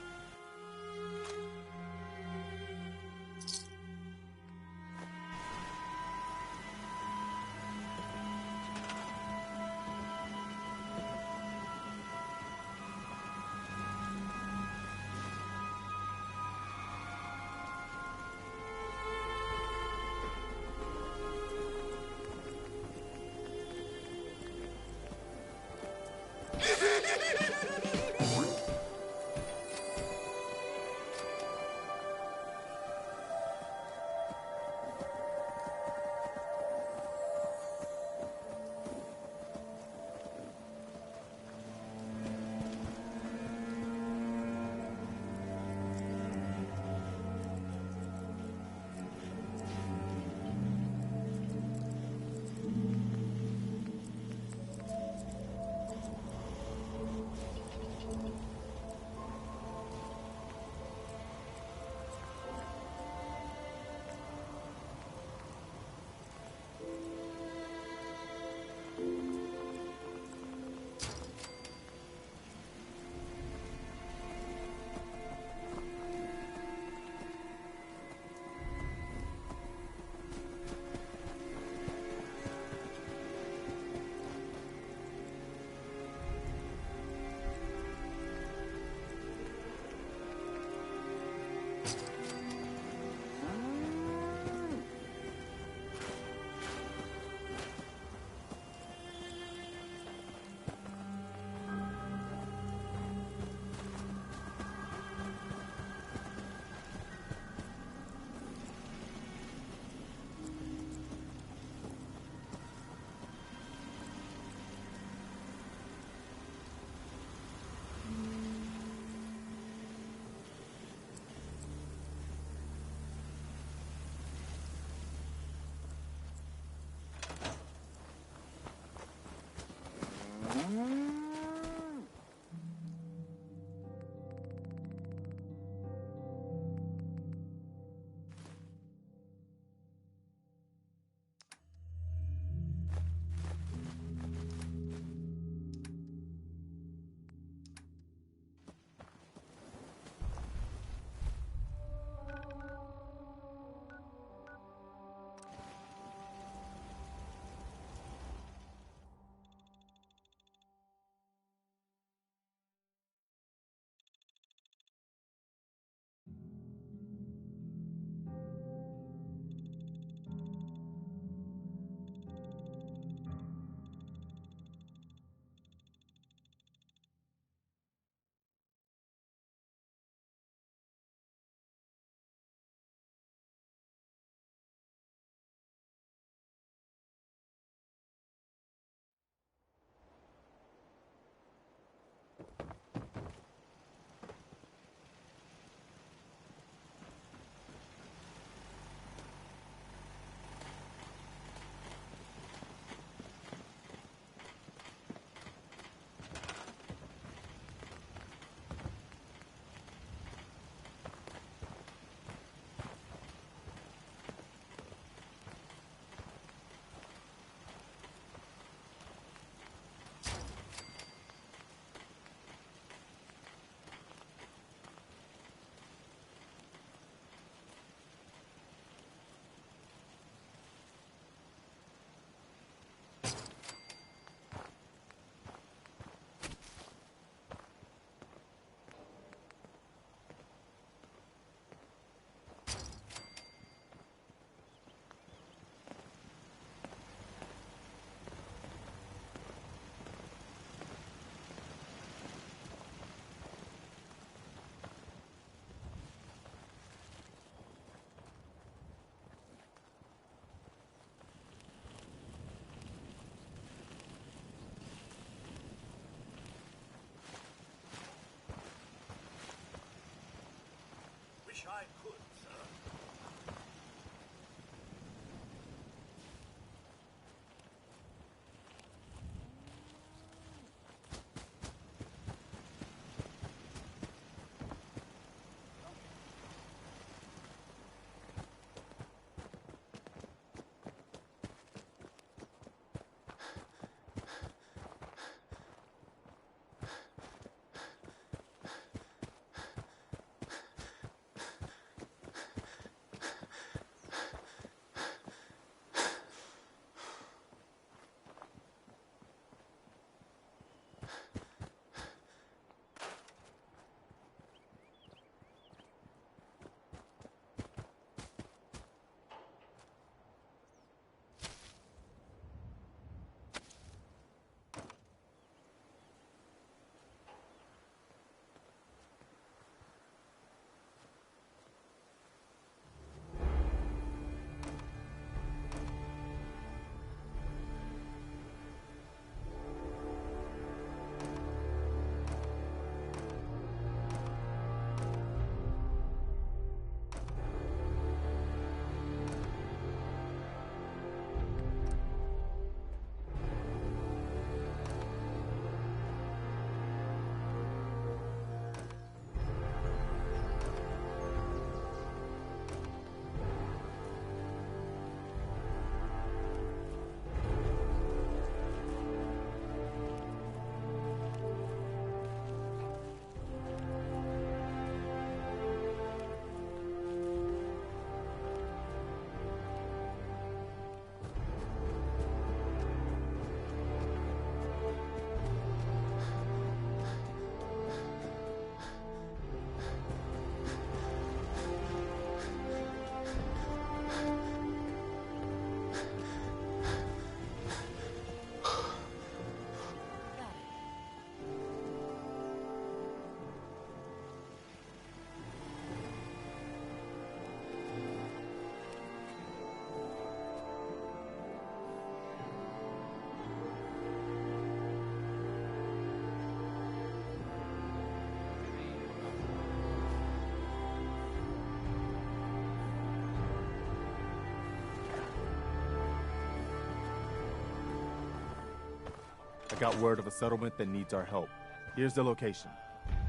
I got word of a settlement that needs our help. Here's the location.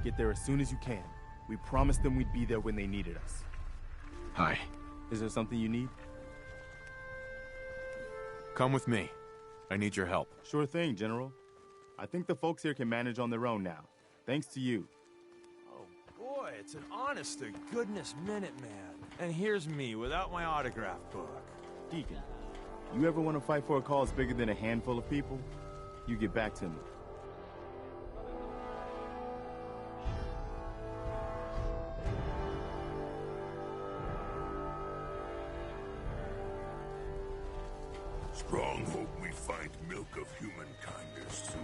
Get there as soon as you can. We promised them we'd be there when they needed us. Hi. Is there something you need? Come with me. I need your help. Sure thing, General. I think the folks here can manage on their own now. Thanks to you. Oh boy, it's an honest-to-goodness minute, man. And here's me without my autograph book. Deacon, you ever want to fight for a cause bigger than a handful of people? You get back to me. Strong hope we find milk of humankind soon.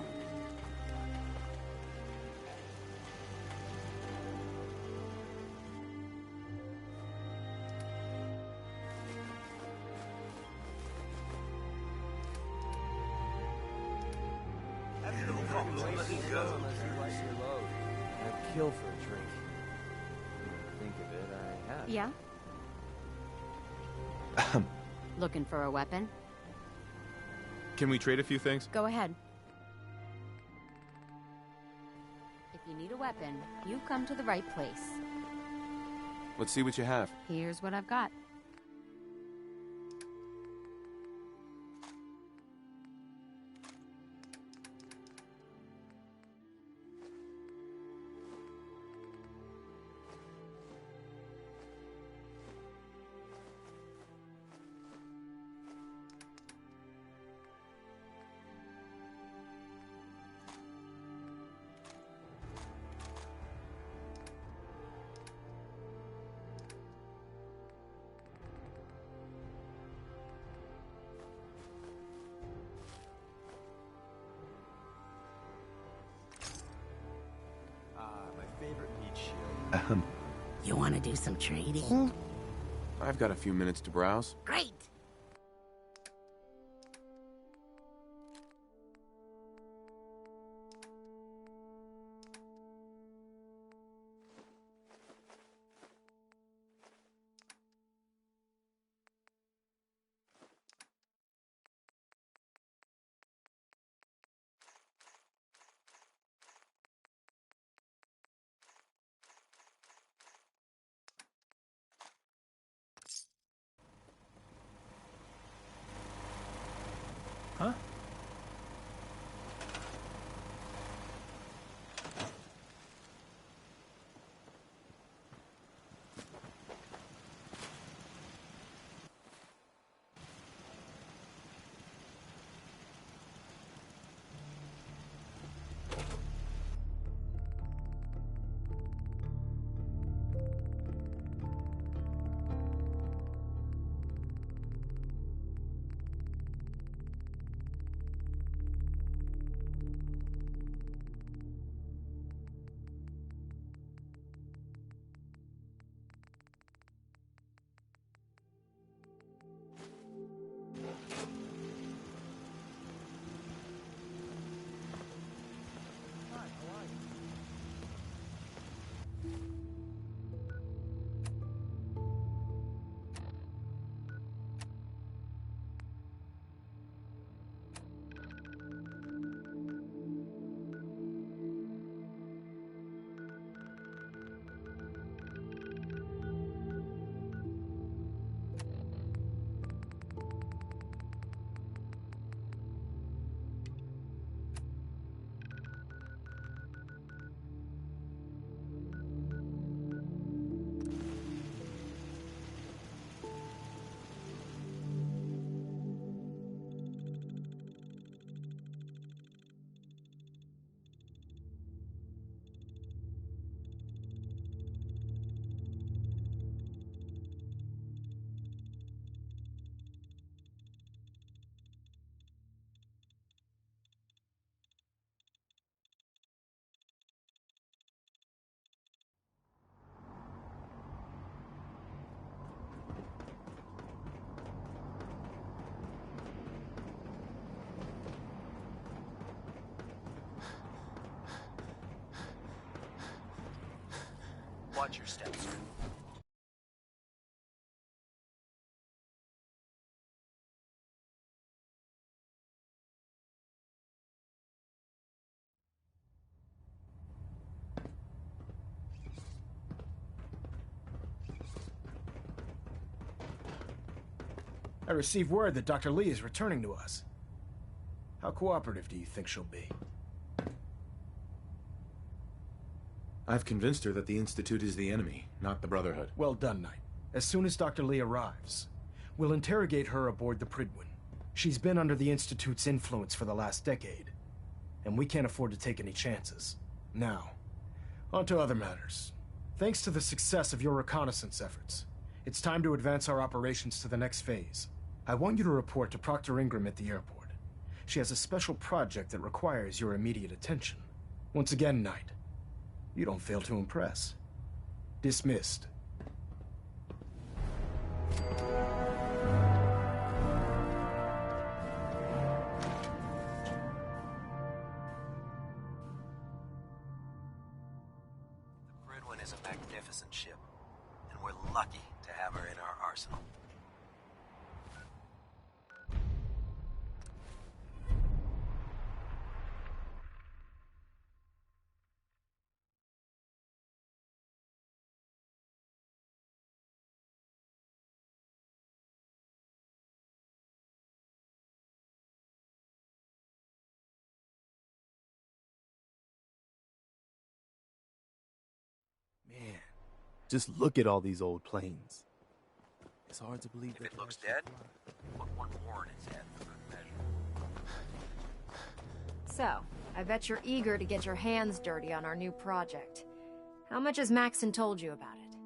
I'd kill for a drink. Think of it, I have. Yeah? Looking for a weapon? Can we trade a few things? Go ahead. If you need a weapon, you've come to the right place. Let's see what you have. Here's what I've got. Favorite meat shield. You want to do some trading? I've got a few minutes to browse. Great! Watch your steps, sir. I received word that Dr. Lee is returning to us. How cooperative do you think she'll be? I've convinced her that the Institute is the enemy, not the Brotherhood. Well done, Knight. As soon as Dr. Lee arrives, we'll interrogate her aboard the Prydwen. She's been under the Institute's influence for the last decade, and we can't afford to take any chances. Now, on to other matters. Thanks to the success of your reconnaissance efforts, it's time to advance our operations to the next phase. I want you to report to Proctor Ingram at the airport. She has a special project that requires your immediate attention. Once again, Knight, you don't fail to impress. Dismissed. The Prydwen is a magnificent ship, and we're lucky to have her in our arsenal. Man, just look at all these old planes. It's hard to believe If it looks dead, put one more in its head for good measure. So, I bet you're eager to get your hands dirty on our new project. How much has Maxon told you about it?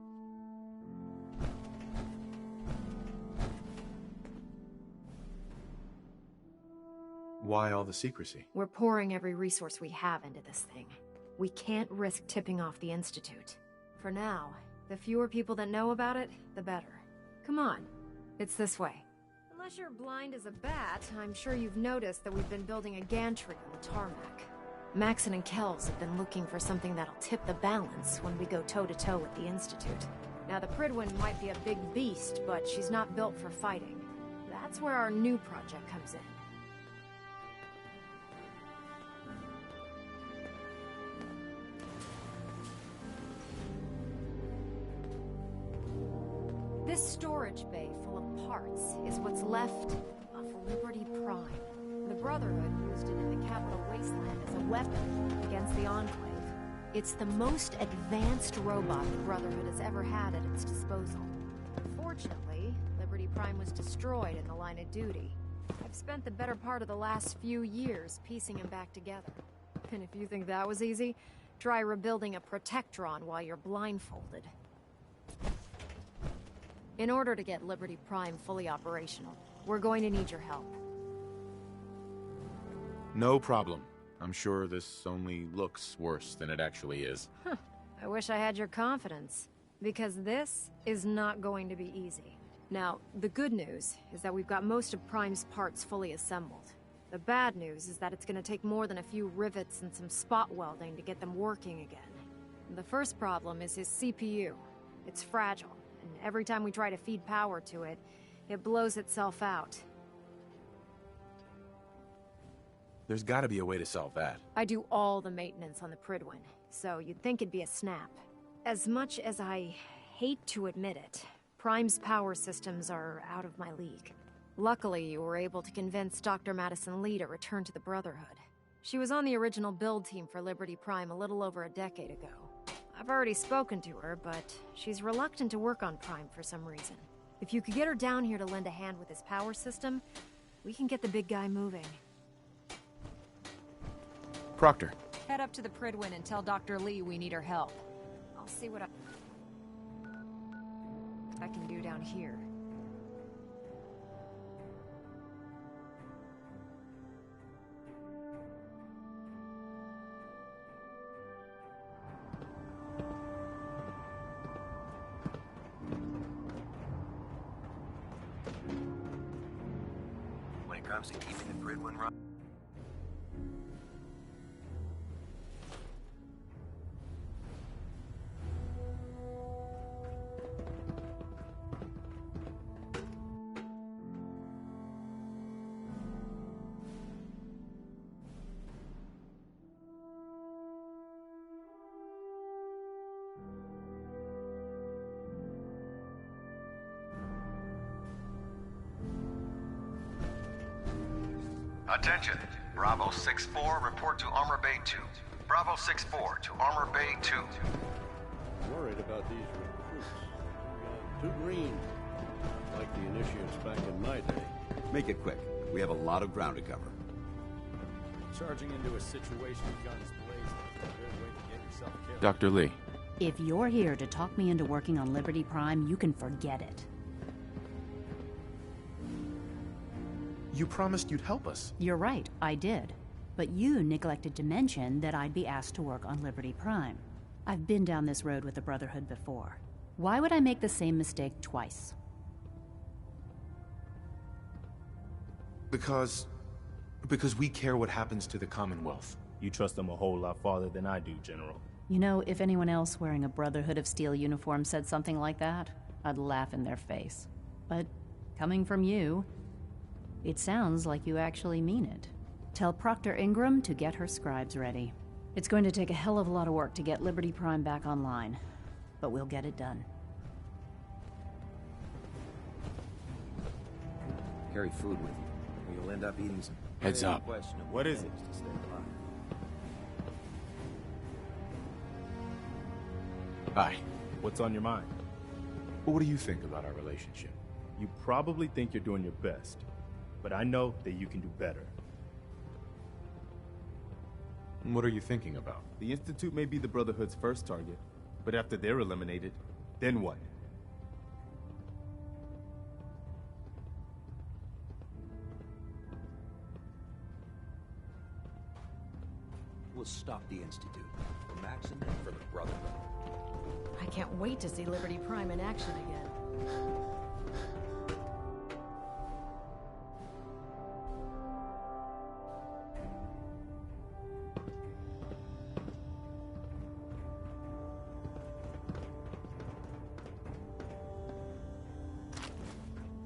Why all the secrecy? We're pouring every resource we have into this thing. We can't risk tipping off the Institute. For now, the fewer people that know about it, the better. Come on, it's this way. Unless you're blind as a bat, I'm sure you've noticed that we've been building a gantry on the tarmac. Maxon and Kells have been looking for something that'll tip the balance when we go toe-to-toe with the Institute. Now, the Prydwen might be a big beast, but she's not built for fighting. That's where our new project comes in. This storage bay full of parts is what's left of Liberty Prime. The Brotherhood used it in the Capital Wasteland as a weapon against the Enclave. It's the most advanced robot the Brotherhood has ever had at its disposal. Fortunately, Liberty Prime was destroyed in the line of duty. I've spent the better part of the last few years piecing him back together. And if you think that was easy, try rebuilding a Protectron while you're blindfolded. In order to get Liberty Prime fully operational, we're going to need your help. No problem. I'm sure this only looks worse than it actually is. Huh. I wish I had your confidence, because this is not going to be easy. Now, the good news is that we've got most of Prime's parts fully assembled. The bad news is that it's going to take more than a few rivets and some spot welding to get them working again. The first problem is his CPU. It's fragile. And every time we try to feed power to it, it blows itself out. There's gotta be a way to solve that. I do all the maintenance on the Prydwen, so you'd think it'd be a snap. As much as I hate to admit it, Prime's power systems are out of my league. Luckily, you were able to convince Dr. Madison Lee to return to the Brotherhood. She was on the original build team for Liberty Prime a little over a decade ago. I've already spoken to her, but she's reluctant to work on Prime for some reason. If you could get her down here to lend a hand with his power system, we can get the big guy moving. Proctor. Head up to the Prydwen and tell Dr. Lee we need her help. I'll see what I can do down here. When it comes to keeping the Prydwen running, Attention. Bravo 6-4, report to Armor Bay 2. Bravo 6-4 to Armor Bay 2. Worried about these recruits. Too green. Like the initiates back in my day. Make it quick. We have a lot of ground to cover. Charging into a situation guns blazing. A good way to get yourself killed. Dr. Lee. If you're here to talk me into working on Liberty Prime, you can forget it. You promised you'd help us. You're right, I did. But you neglected to mention that I'd be asked to work on Liberty Prime. I've been down this road with the Brotherhood before. Why would I make the same mistake twice? Because we care what happens to the Commonwealth. You trust them a whole lot farther than I do, General. You know, if anyone else wearing a Brotherhood of Steel uniform said something like that, I'd laugh in their face. But coming from you, it sounds like you actually mean it. Tell Proctor Ingram to get her scribes ready. It's going to take a hell of a lot of work to get Liberty Prime back online, but we'll get it done. Carry food with you, or you'll end up eating some... Heads up. What is it? To stay alive. Hi. What's on your mind? What do you think about our relationship? You probably think you're doing your best, but I know that you can do better. What are you thinking about? The Institute may be the Brotherhood's first target, but after they're eliminated, then what? We'll stop the Institute. For Maxon and for the Brotherhood. I can't wait to see Liberty Prime in action again.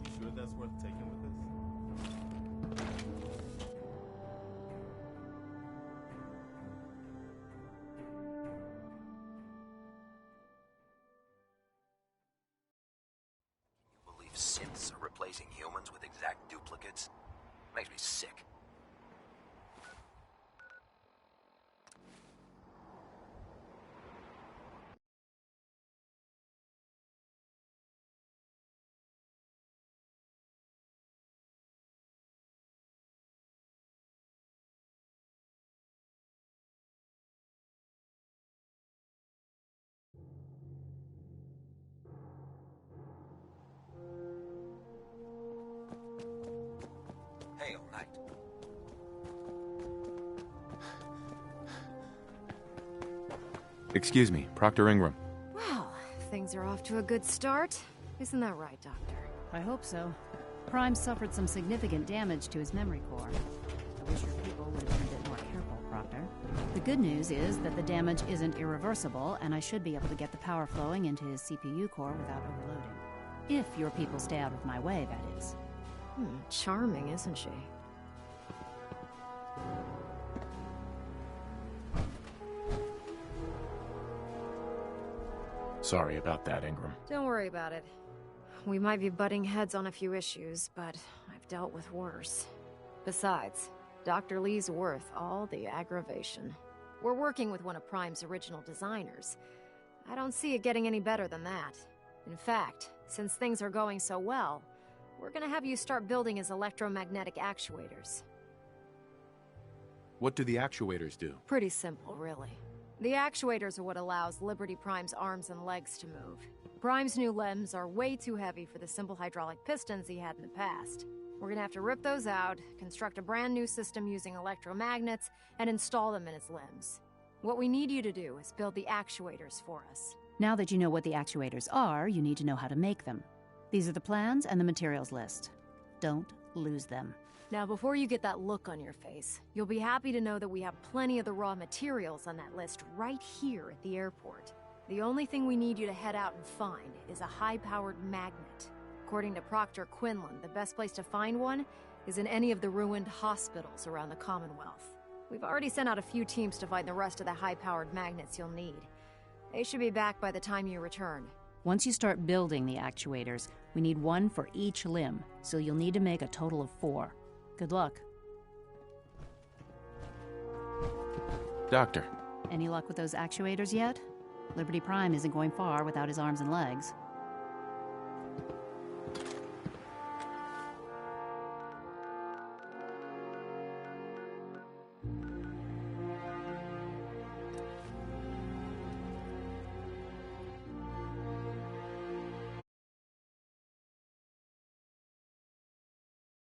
You sure that's worth taking with us? Synths are replacing humans with exact duplicates. Makes me sick. Hail, Knight. Excuse me, Proctor Ingram. Well, things are off to a good start. Isn't that right, Doctor? I hope so. Prime suffered some significant damage to his memory core. I wish your people would have been a bit more careful, Proctor. The good news is that the damage isn't irreversible, and I should be able to get the power flowing into his CPU core without overloading. If your people stay out of my way, that is. Charming, isn't she? Sorry about that, Ingram. Don't worry about it. We might be butting heads on a few issues, but I've dealt with worse. Besides, Dr. Lee's worth all the aggravation. We're working with one of Prime's original designers. I don't see it getting any better than that. In fact, since things are going so well, we're gonna have you start building his electromagnetic actuators. What do the actuators do? Pretty simple, really. The actuators are what allows Liberty Prime's arms and legs to move. Prime's new limbs are way too heavy for the simple hydraulic pistons he had in the past. We're gonna have to rip those out, construct a brand new system using electromagnets, and install them in his limbs. What we need you to do is build the actuators for us. Now that you know what the actuators are, you need to know how to make them. These are the plans and the materials list. Don't lose them. Now, before you get that look on your face, you'll be happy to know that we have plenty of the raw materials on that list right here at the airport. The only thing we need you to head out and find is a high-powered magnet. According to Proctor Quinlan, the best place to find one is in any of the ruined hospitals around the Commonwealth. We've already sent out a few teams to find the rest of the high-powered magnets you'll need. They should be back by the time you return. Once you start building the actuators, we need one for each limb, so you'll need to make a total of 4. Good luck. Doctor. Any luck with those actuators yet? Liberty Prime isn't going far without his arms and legs.